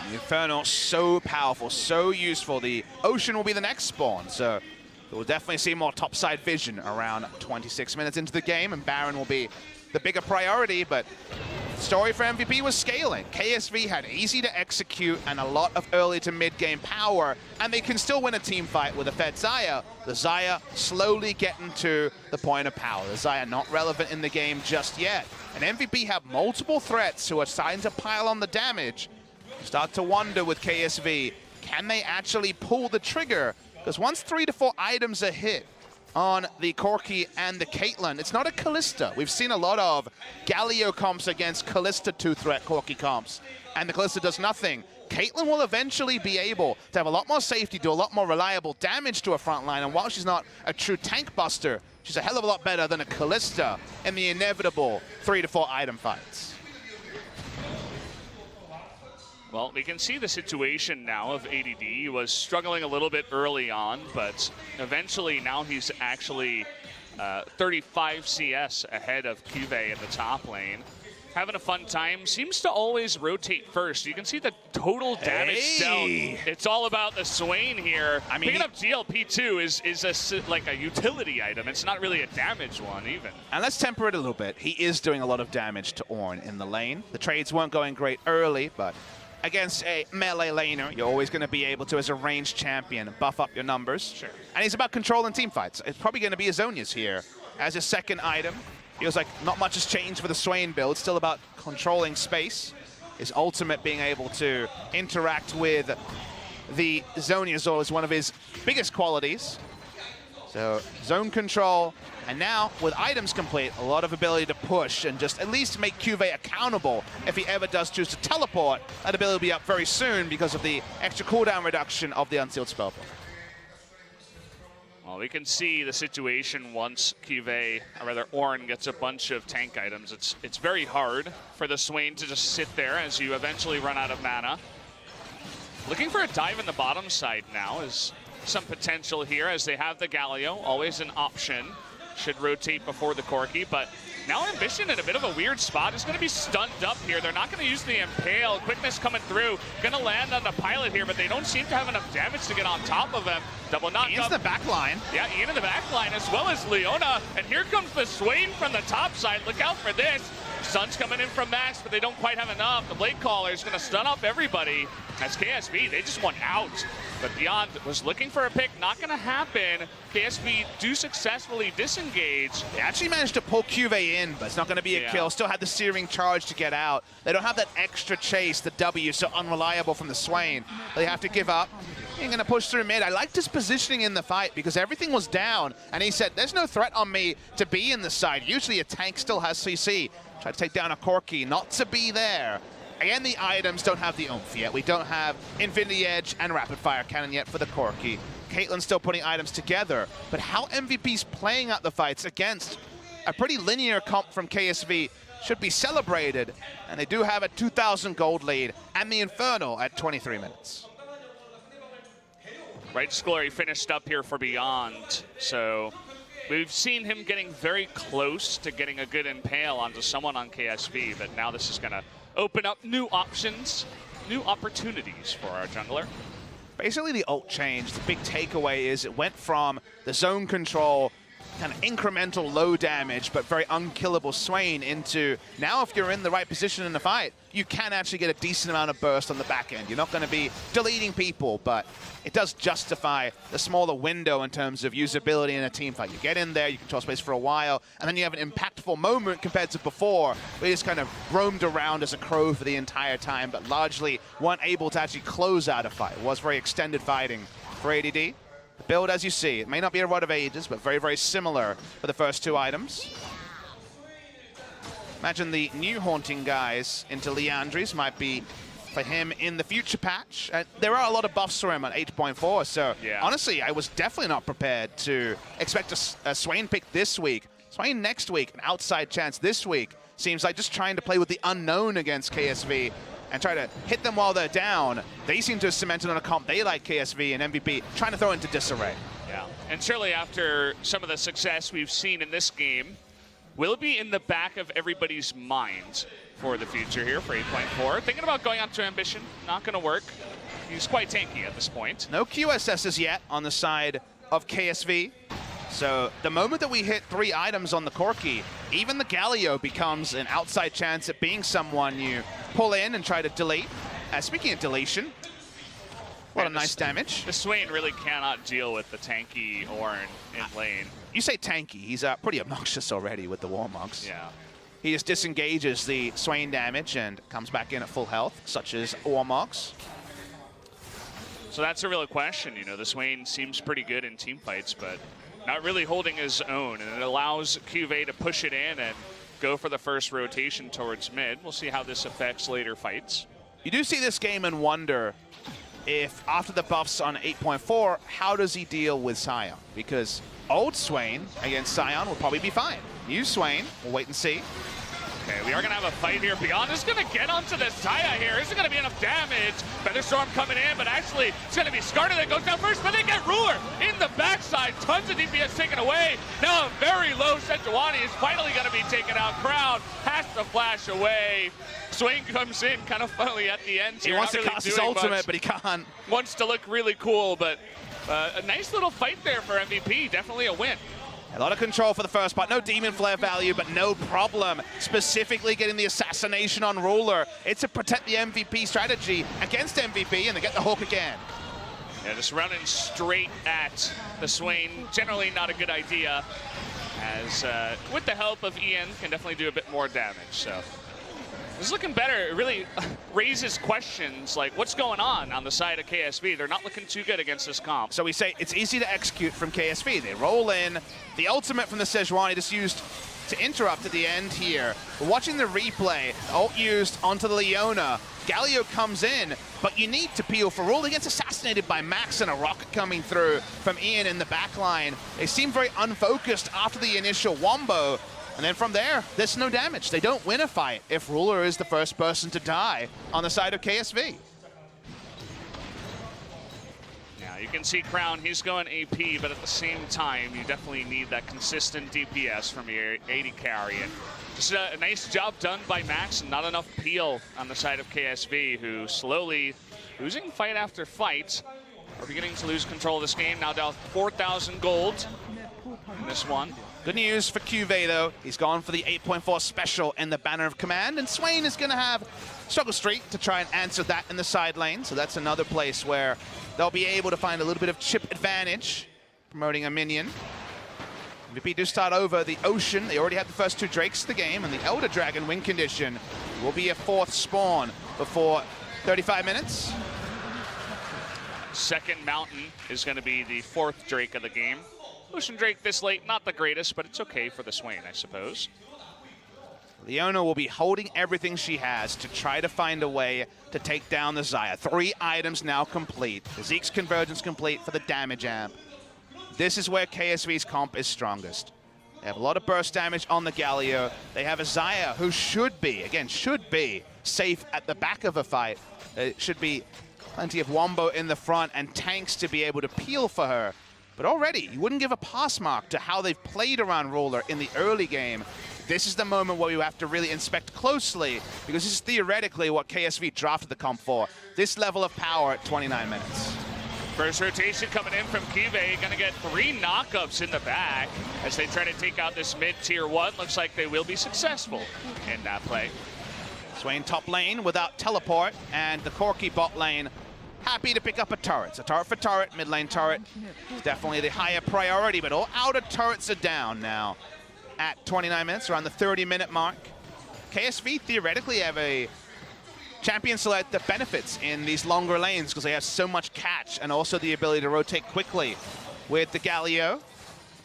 The Infernal, so powerful, so useful. The Ocean will be the next spawn, so we'll definitely see more topside vision around 26 minutes into the game, and Baron will be the bigger priority, but story for MVP was scaling. KSV had easy to execute and a lot of early to mid-game power, and they can still win a team fight with a Fed Xayah. The Xayah slowly getting to the point of power. The Xayah not relevant in the game just yet. And MVP have multiple threats who are starting to pile on the damage. Start to wonder with KSV, can they actually pull the trigger? Because once 3 to 4 items are hit on the Corki and the Caitlyn, it's not a Kalista. We've seen a lot of Galio comps against Kalista 2-threat Corki comps, and the Kalista does nothing. Caitlyn will eventually be able to have a lot more safety, do a lot more reliable damage to a front line, and while she's not a true tank buster, she's a hell of a lot better than a Kalista in the inevitable 3 to 4 item fights.
Well, we can see the situation now of ADD. He was struggling a little bit early on, but eventually now he's actually 35 CS ahead of QV in the top lane. Having a fun time, seems to always rotate first. You can see the total damage dealt. It's all about the Swain here. I mean, picking up GLP2 is like a utility item. It's not really a damage one even.
And let's temper it a little bit. He is doing a lot of damage to Ornn in the lane. The trades weren't going great early, but against a melee laner, you're always going to be able to, as a ranged champion, buff up your numbers.
Sure.
And he's about controlling team fights. It's probably going to be Azonia's here as his second item. Feels like not much has changed for the Swain build. Still about controlling space. His ultimate being able to interact with the Zonia Zor is one of his biggest qualities. So zone control, and now with items complete, a lot of ability to push and just at least make QV accountable if he ever does choose to teleport. That ability will be up very soon because of the extra cooldown reduction of the Unsealed Spellbook.
Well, we can see the situation once QV, or rather Ornn, gets a bunch of tank items. It's very hard for the Swain to just sit there as you eventually run out of mana. Looking for a dive in the bottom side now is some potential here as they have the Galio, always an option. Should rotate before the Corki, but now Ambition in a bit of a weird spot is going to be stunned up here. They're not going to use the Impale. Quickness coming through, going to land on the pilot here, but they don't seem to have enough damage to get on top of him. Double knock
Ian's
up.
the back line.
Yeah, Ian in the back line, as well as Leona. And here comes the Swain from the top side. Look out for this. Sun's coming in from Max, but they don't quite have enough. The Blade Caller is going to stun up everybody. As KSV, they just want out. But Beyond was looking for a pick, not going to happen. KSV do successfully disengage.
They actually managed to pull QV in, but it's not going to be a kill. Still had the Searing Charge to get out. They don't have that extra chase. The W so unreliable from the Swain. They have to give up. He's going to push through mid. I liked his positioning in the fight because everything was down, and he said, there's no threat on me to be in the side. Usually a tank still has CC. Try to take down a Corki, not to be there. Again, the items don't have the oomph yet. We don't have Infinity Edge and Rapid Fire Cannon yet for the Corki. Caitlyn's still putting items together, but how MVP's playing out the fights against a pretty linear comp from KSV should be celebrated, and they do have a 2,000 gold lead and the Inferno at 23 minutes.
Righteous Glory finished up here for Beyond, so we've seen him getting very close to getting a good impale onto someone on KSV, but now this is going to open up new options, new opportunities for our jungler.
Basically, the ult change, the big takeaway is it went from the zone control, kind of incremental low damage, but very unkillable Swain into now if you're in the right position in the fight, you can actually get a decent amount of burst on the back end. You're not going to be deleting people, but it does justify the smaller window in terms of usability in a team fight. You get in there, you control space for a while, and then you have an impactful moment compared to before, where you just kind of roamed around as a crow for the entire time, but largely weren't able to actually close out a fight. It was very extended fighting for ADD. The build, as you see, it may not be a Rod of Ages, but very, very similar for the first two items. Imagine the new Haunting guys into Leandri's might be for him in the future patch. There are a lot of buffs for him on 8.4, so honestly, I was definitely not prepared to expect a Swain pick this week. Swain next week, an outside chance this week. Seems like just trying to play with the unknown against KSV and try to hit them while they're down. They seem to have cemented on a comp they like KSV and MVP, trying to throw into disarray.
Yeah, and surely after some of the success we've seen in this game, will be in the back of everybody's mind for the future here for 8.4. Thinking about going on to Ambition, not going to work. He's quite tanky at this point.
No QSSs yet on the side of KSV. So the moment that we hit 3 items on the Corki, even the Galio becomes an outside chance at being someone you pull in and try to delete. Speaking of deletion, a lot of nice damage.
The Swain really cannot deal with the tanky Ornn in lane.
You say tanky, he's pretty obnoxious already with the Warmogs.
Yeah.
He just disengages the Swain damage and comes back in at full health, such as Warmogs.
So that's a real question. You know, the Swain seems pretty good in team fights, but not really holding his own. And it allows QV to push it in and go for the first rotation towards mid. We'll see how this affects later fights.
You do see this game and wonder if after the buffs on 8.4, how does he deal with Sion? Because old Swain against Sion will probably be fine. New Swain, we'll wait and see.
Okay, we are going to have a fight here. Beyond is going to get onto the Saya here. Isn't going to be enough damage. Featherstorm coming in, but actually it's going to be Skarner that goes down first, but they get Ruler in the backside. Tons of DPS taken away. Now a very low Sejuani is finally going to be taken out. Crowd has to flash away. Swain comes in kind of funnily at the end here.
He wants to cast his ultimate, but he can't.
Wants to look really cool, but a nice little fight there for MVP. Definitely a win.
A lot of control for the first part. No Demon Flare value, but no problem. Specifically getting the assassination on Ruler. It's a protect the MVP strategy against MVP, and they get the hook again.
Yeah, just running straight at the Swain. Generally not a good idea, as with the help of Ian, can definitely do a bit more damage. So this is looking better. It really raises questions like what's going on the side of KSV. They're not looking too good against this comp.
So we say it's easy to execute from KSV. They roll in. The ultimate from the Sejuani just used to interrupt at the end here. We're watching the replay. Ult used onto the Leona. Galio comes in, but you need to peel for Rule. He gets assassinated by Max and a rocket coming through from Ian in the backline. They seem very unfocused after the initial wombo. And then from there, there's no damage. They don't win a fight if Ruler is the first person to die on the side of KSV.
Yeah, you can see Crown, he's going AP, but at the same time, you definitely need that consistent DPS from your AD carry. And just a nice job done by Max, and not enough peel on the side of KSV, who slowly losing fight after fight. Are beginning to lose control of this game. Now down 4,000 gold in this one.
Good news for QV, though. He's gone for the 8.4 special in the Banner of Command, and Swain is going to have Struggle Street to try and answer that in the side lane. So that's another place where they'll be able to find a little bit of chip advantage, promoting a minion. MVP do start over the Ocean. They already had the first 2 Drakes of the game, and the Elder Dragon win condition will be a 4th spawn before 35 minutes.
Second Mountain is going to be the 4th Drake of the game. Ocean Drake this late, not the greatest, but it's okay for the Swain, I suppose.
Leona will be holding everything she has to try to find a way to take down the Xayah. 3 items now complete. The Zeke's Convergence complete for the damage amp. This is where KSV's comp is strongest. They have a lot of burst damage on the Galio. They have a Xayah who should be, again, should be safe at the back of a fight. It should be plenty of Wombo in the front and tanks to be able to peel for her. But already, you wouldn't give a pass mark to how they've played around Ruler in the early game. This is the moment where you have to really inspect closely, because this is theoretically what KSV drafted the comp for. This level of power at 29 minutes.
First rotation coming in from Kive, gonna get 3 knockups in the back as they try to take out this mid-tier 1. Looks like they will be successful in that play.
Swain top lane without teleport, and the Corki bot lane happy to pick up a turret. It's a turret for turret, mid lane turret. It's definitely the higher priority, but all outer turrets are down now at 29 minutes, around the 30-minute mark. KSV theoretically have a champion select that benefits in these longer lanes because they have so much catch and also the ability to rotate quickly with the Galio.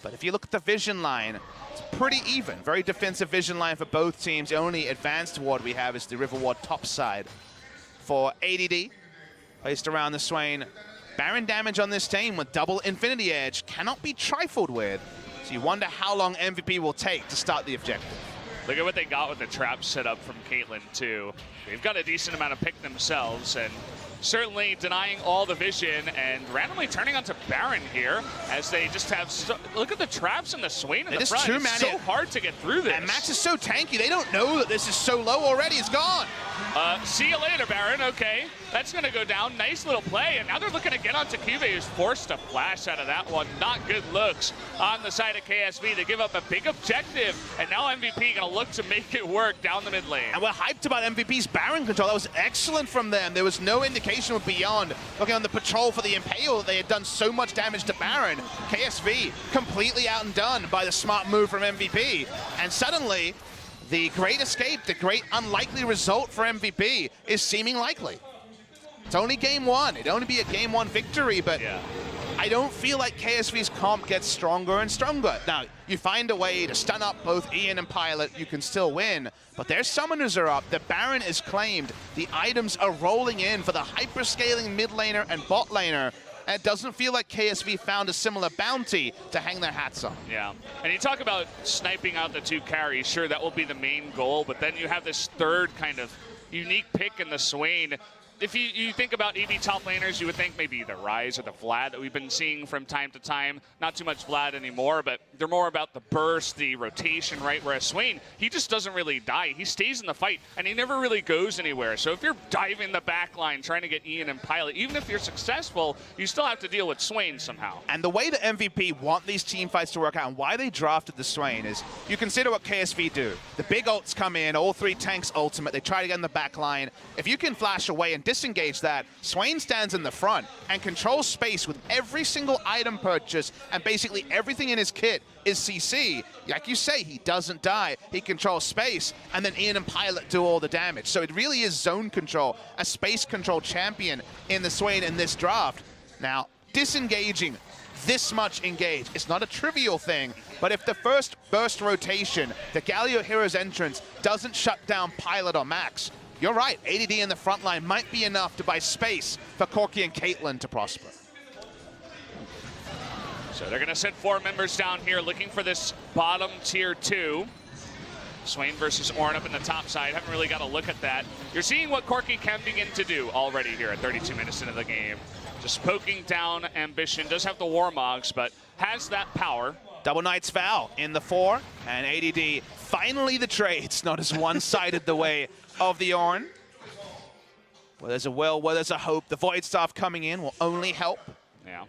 But if you look at the vision line, it's pretty even. Very defensive vision line for both teams. The only advanced ward we have is the River Ward top side for ADD. Placed around the Swain. Baron damage on this team with double Infinity Edge cannot be trifled with. So you wonder how long MVP will take to start the objective.
Look at what they got with the trap set up from Caitlyn, too. They've got a decent amount of pick themselves, and certainly denying all the vision and randomly turning onto Baron here as they just have, look at the traps and the Swain in the front.
Too
it's
many.
so hard to get through this.
And Max is so tanky, they don't know that this is so low already. It's gone.
See you later, Baron. Okay, that's going to go down. Nice little play. And now they're looking to get onto Cube, who's forced to flash out of that one. Not good looks on the side of KSV. They give up a big objective. And now MVP going to look to make it work down the mid lane.
And we're hyped about MVP's Baron control. That was excellent from them. There was no indication of Beyond looking on the patrol for the Impale. They had done so much damage to Baron. KSV completely outdone by the smart move from MVP. And suddenly, the great escape, the great unlikely result for MVP is seeming likely. It's only game one. It'd only be a game one victory, but
Yeah.
I don't feel like KSV's comp gets stronger and stronger. Now, you find a way to stun up both Ian and Pilot, you can still win, but their summoners are up, the Baron is claimed, the items are rolling in for the hyper-scaling mid laner and bot laner, and it doesn't feel like KSV found a similar bounty to hang their hats on.
Yeah, and you talk about sniping out the two carries. Sure, that will be the main goal, but then you have this third kind of unique pick in the Swain. If you think about EV top laners, you would think maybe the Rise or the Vlad that we've been seeing from time to time. Not too much Vlad anymore, but they're more about the burst, the rotation, right? Whereas Swain, he just doesn't really die. He stays in the fight, and he never really goes anywhere. So if you're diving the back line, trying to get Ian and Pilot, even if you're successful, you still have to deal with Swain somehow.
And the way that MVP want these team fights to work out and why they drafted the Swain is you consider what KSV do. The big ults come in, all three tanks ultimate, they try to get in the back line. If you can flash away and disengage that, Swain stands in the front and controls space with every single item purchase, and basically everything in his kit is CC. Like you say, he doesn't die, he controls space, and then Ian and Pilot do all the damage. So it really is zone control, a space control champion in the Swain in this draft. Now, disengaging this much engaged, it's not a trivial thing, but if the first burst rotation, the Galio Hero's entrance, doesn't shut down Pilot or Max, you're right, ADD in the front line might be enough to buy space for Corki and Caitlyn to prosper.
So they're going to send 4 members down here looking for this bottom tier 2. Swain versus Ornn up in the top side. Haven't really got a look at that. You're seeing what Corki can begin to do already here at 32 minutes into the game. Just poking down Ambition. Does have the Warmogs, but has that power.
Double Knight's Vow in the 4, and ADD finally the trades, not as one-sided the way of the Ornn. Where there's a will, where there's a hope. The Void Staff coming in will only help.
Yeah.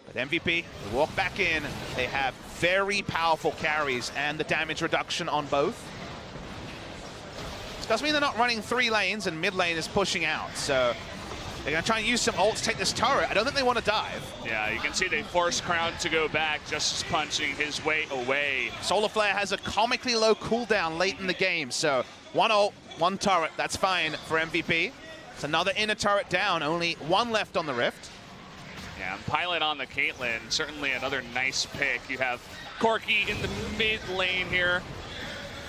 But MVP, they walk back in. They have very powerful carries and the damage reduction on both. This does mean they're not running 3 lanes and mid lane is pushing out. So they're going to try and use some ults to take this turret. I don't think they want to dive.
Yeah, you can see they force Crown to go back, just punching his way away.
Solar Flare has a comically low cooldown late in the game. So 1 ult, 1 turret, that's fine for MVP. It's another inner turret down, only 1 left on the Rift.
Yeah, and Pilot on the Caitlyn, certainly another nice pick. You have Corki in the mid lane here,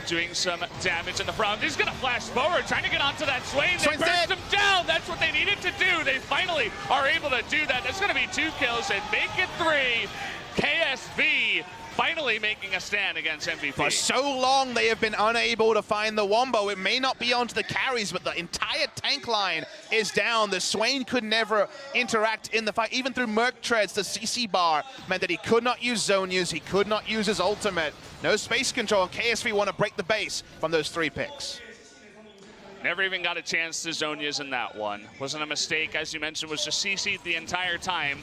doing some damage in the front. He's going to flash forward, trying to get onto that Swain. They
Swain's
burst
dead.
him down. That's what they needed to do. They finally are able to do that. That's going to be 2 kills and make it 3. KSV finally making a stand against MVP.
For so long, they have been unable to find the Wombo. It may not be onto the carries, but the entire tank line is down. The Swain could never interact in the fight. Even through Merc Treads, the CC bar meant that he could not use Zone Use. He could not use his ultimate. No space control, and KSV want to break the base from those 3 picks.
Never even got a chance to zone use in that one. Wasn't a mistake, as you mentioned, was just CC'd the entire time.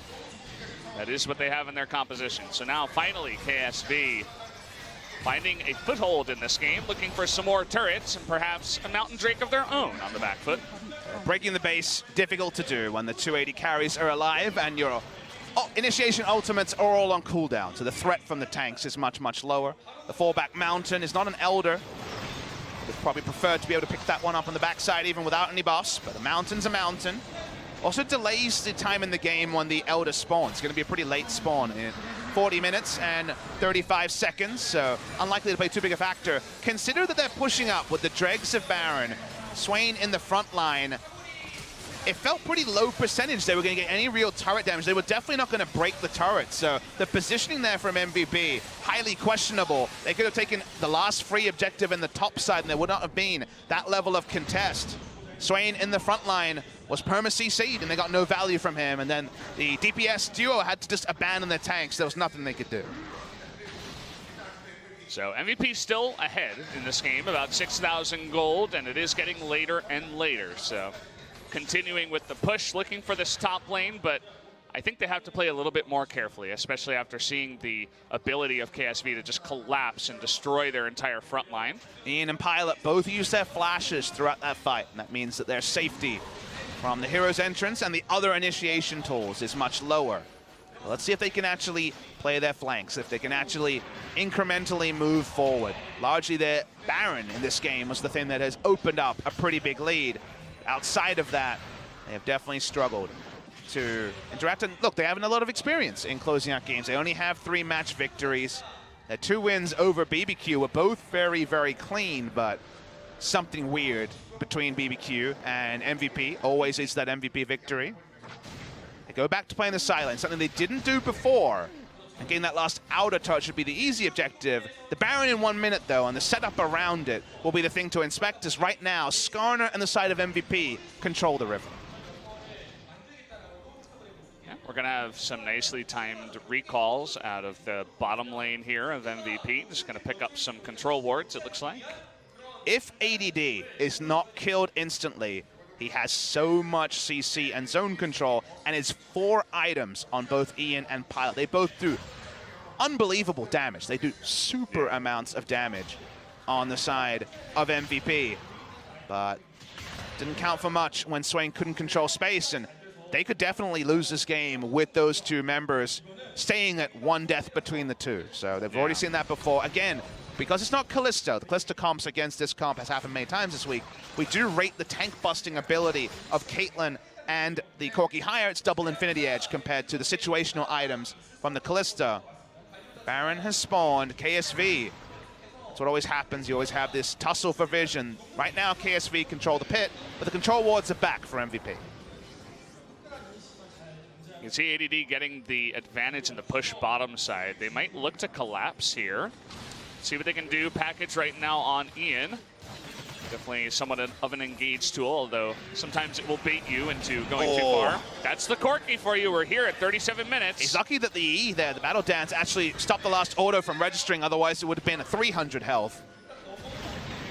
That is what they have in their composition. So now finally KSV finding a foothold in this game, looking for some more turrets and perhaps a Mountain Drake of their own on the back foot.
Breaking the base, difficult to do when the 280 carries are alive and your initiation ultimates are all on cooldown. So the threat from the tanks is much, much lower. The fallback Mountain is not an Elder. Would probably prefer to be able to pick that one up on the backside even without any buffs, but a Mountain's a Mountain. Also delays the time in the game when the Elder spawns. It's going to be a pretty late spawn in 40 minutes and 35 seconds, so unlikely to play too big a factor. Consider that they're pushing up with the Dregs of Baron, Swain in the front line. It felt pretty low percentage they were going to get any real turret damage. They were definitely not going to break the turret, so the positioning there from MVP, highly questionable. They could have taken the last free objective in the top side and there would not have been that level of contest. Swain in the front line was perma-CC'd and they got no value from him, and then the DPS duo had to just abandon their tanks. There was nothing they could do.
So MVP still ahead in this game, about 6,000 gold, and it is getting later and later. So continuing with the push, looking for this top lane, but I think they have to play a little bit more carefully, especially after seeing the ability of KSV to just collapse and destroy their entire front line.
Ian and Pilot both used their flashes throughout that fight, and that means that their safety from the hero's entrance and the other initiation tools is much lower. Well, let's see if they can actually play their flanks, if they can actually incrementally move forward. Largely their Baron in this game was the thing that has opened up a pretty big lead. Outside of that, they have definitely struggled to interact. And look, they haven't a lot of experience in closing out games. They only have 3 match victories. Their 2 wins over BBQ were both very, very clean, but something weird between BBQ and MVP. Always is that MVP victory. They go back to playing the silent, something they didn't do before. And getting that last outer touch would be the easy objective. The Baron in 1 minute, though, and the setup around it will be the thing to inspect, as right now, Skarner and the side of MVP control the river.
Yeah, we're going to have some nicely timed recalls out of the bottom lane here of MVP. Just going to pick up some control wards, it looks like.
If ADD is not killed instantly, he has so much CC and zone control, and his 4 items on both Ian and Pilot. They both do unbelievable damage. They do super amounts of damage on the side of MVP. But didn't count for much when Swain couldn't control space, and they could definitely lose this game with those 2 members staying at 1 death between the 2. So they've already seen that before. Again, because it's not Callisto, the Callisto comps against this comp has happened many times this week, we do rate the tank-busting ability of Caitlyn and the Corki higher. It's double Infinity Edge compared to the situational items from the Callisto. Baron has spawned. KSV. That's what always happens. You always have this tussle for vision. Right now, KSV control the pit, but the control wards are back for MVP.
You can see ADD getting the advantage in the push bottom side. They might look to collapse here. See what they can do. Package right now on Ian. Definitely somewhat of an engaged tool, although sometimes it will bait you into going too far. That's the Corki for you. We're here at 37 minutes.
He's lucky that the E there, the Battle Dance, actually stopped the last auto from registering. Otherwise, it would have been a 300 health.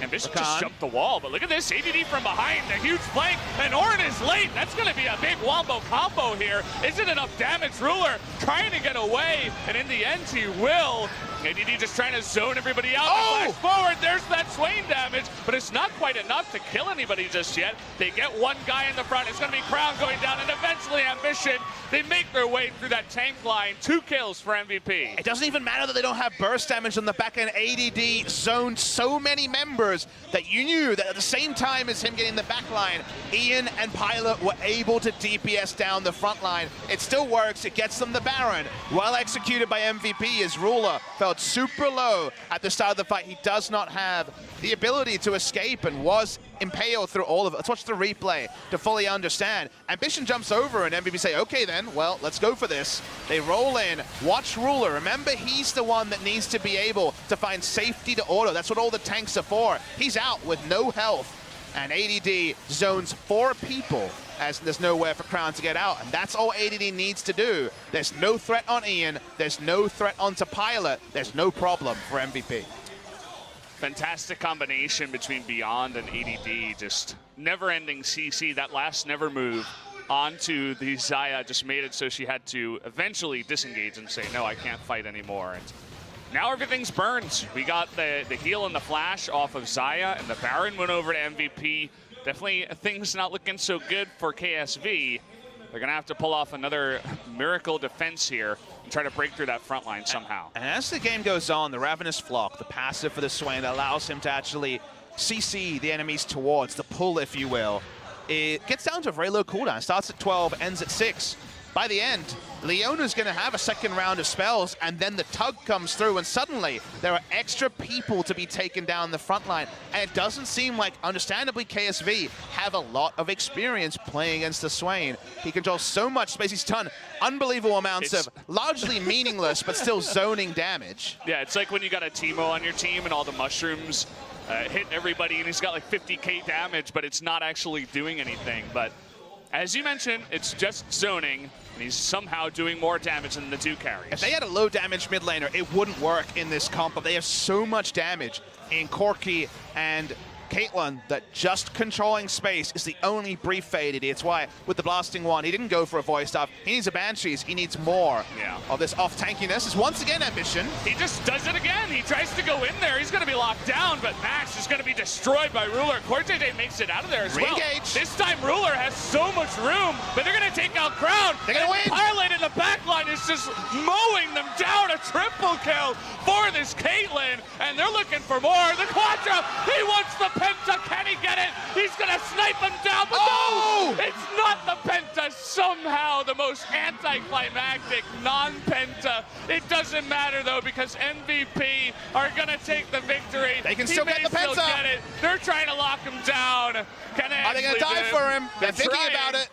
Ambition just jumped the wall, but look at this. ADD from behind, a huge flank, and Orin is late. That's going to be a big wombo combo here. Isn't enough damage. Ruler trying to get away, and in the end, he will. ADD just trying to zone everybody out. Flash forward, there's that Swain damage, but it's not quite enough to kill anybody just yet. They get 1 guy in the front. It's going to be Crown going down, and eventually Ambition. They make their way through that tank line. 2 kills for MVP.
It doesn't even matter that they don't have burst damage on the back end. ADD zoned so many members that you knew that at the same time as him getting the back line, Ian and Pilot were able to DPS down the front line. It still works. It gets them the Baron. Well executed by MVP as Ruler felt super low at the start of the fight. He does not have the ability to escape and was impaled through all of it. Let's watch the replay to fully understand. Ambition jumps over and MVP say, okay then, well, let's go for this. They roll in, watch Ruler. Remember, he's the one that needs to be able to find safety to auto. That's what all the tanks are for. He's out with no health, and ADD zones 4 people as there's nowhere for Crown to get out, and that's all ADD needs to do. There's no threat on Ian, there's no threat onto Pilot, there's no problem for MVP.
Fantastic combination between Beyond and ADD, just never-ending CC. That last never move onto the Xayah just made it so she had to eventually disengage and say, no, I can't fight anymore. And now everything's burned. We got the heal and the flash off of Xayah, and the Baron went over to MVP. Definitely things not looking so good for KSV. They're going to have to pull off another miracle defense here and try to break through that front line somehow.
And as the game goes on, the Ravenous Flock, the passive for the Swain that allows him to actually CC the enemies towards, the pull, if you will, it gets down to a very low cooldown. It starts at 12, ends at 6. By the end, Leona's going to have a second round of spells, and then the tug comes through, and suddenly there are extra people to be taken down the front line. And it doesn't seem like, understandably, KSV have a lot of experience playing against the Swain. He controls so much space. He's done unbelievable amounts of largely meaningless, but still zoning damage.
Yeah, it's like when you got a Teemo on your team and all the mushrooms hit everybody, and he's got like 50k damage, but it's not actually doing anything. But as you mentioned, it's just zoning, and he's somehow doing more damage than the two carries.
If they had a low damage mid laner, it wouldn't work in this comp, but they have so much damage in Corki and Caitlyn that just controlling space is the only brief fade it is. It's why with the blasting one, he didn't go for a voice stuff. He needs a Banshees. He needs more of this off-tankiness. Is once again ambition.
He just does it again. He tries to go in there. He's going to be locked down, but Max is going to be destroyed by Ruler. Cortez makes it out of there as well. This time Ruler has so much room, but they're going to take out Crown.
They're going to win.
Pilot in the back line is just mowing them down. A triple kill for this Caitlyn, and they're looking for more. The Quadra, he wants the Penta. Can he get it? He's going to snipe him down, but no! It's not the Penta. Somehow the most anticlimactic non-Penta. It doesn't matter, though, because MVP are going to take the victory.
They can still get the Penta.
Get it. They're trying to lock him down.
Are they going to die for him? They're thinking about it.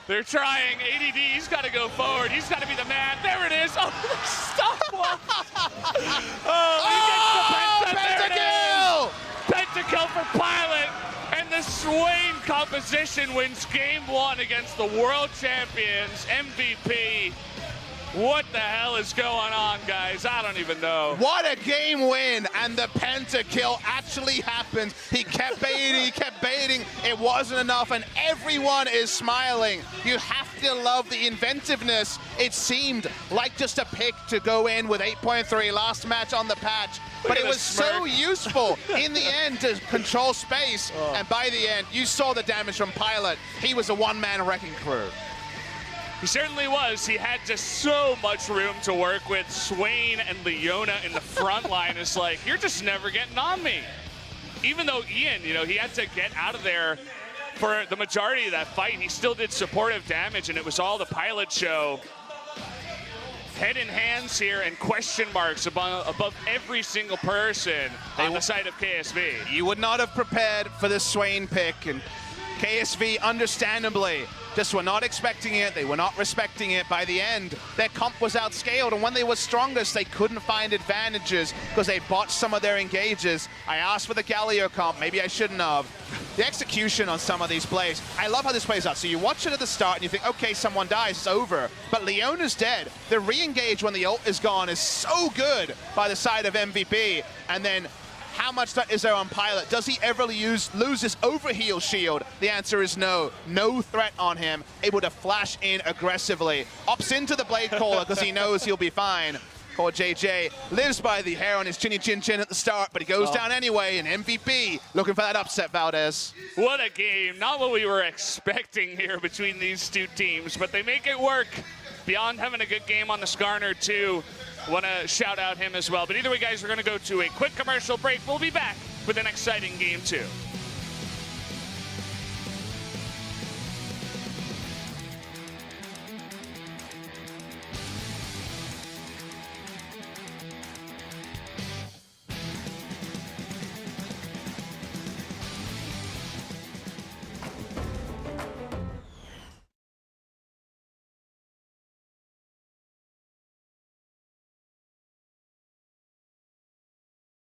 They're trying. ADD, he's got to go forward. He's got to be the man. There it is. Oh, stop. He gets the Penta.
Pentakill!
Pentakill for Pilot. And the Swain composition wins game 1 against the world champions, MVP. What the hell is going on, guys? I don't even know.
What a game win, and the pentakill actually happened. He kept baiting, it wasn't enough, and everyone is smiling. You have to love the inventiveness. It seemed like just a pick to go in with 8.3 last match on the patch, but it was so useful in the end to control space, and by the end, you saw the damage from Pilot. He was a one-man wrecking crew.
He certainly was. He had just so much room to work with. Swain and Leona in the front line is like, you're just never getting on me. Even though Ian, he had to get out of there for the majority of that fight, he still did supportive damage, and it was all the Pilot show. Head in hands here and question marks above every single person on the side of KSV.
You would not have prepared for the Swain pick, and KSV, understandably, just were not expecting it. They were not respecting it. By the end, their comp was outscaled, and when they were strongest, they couldn't find advantages because they botched some of their engages. I asked for the Galio comp. Maybe I shouldn't have. The execution on some of these plays, I love how this plays out. So you watch it at the start, and you think, okay, someone dies, it's over. But Leona's dead. The re-engage when the ult is gone is so good by the side of MVP. And then how much is there on Pilot? Does he ever lose his overheal shield? The answer is no. No threat on him. Able to flash in aggressively. Opts into the Blade Caller because he knows he'll be fine. Poor JJ lives by the hair on his chinny chin chin at the start, but he goes down anyway, and MVP looking for that upset, Valdez.
What a game. Not what we were expecting here between these two teams, but they make it work. Beyond having a good game on the Skarner, too. Want to shout out him as well. But either way, guys, we're going to go to a quick commercial break. We'll be back with an exciting game 2.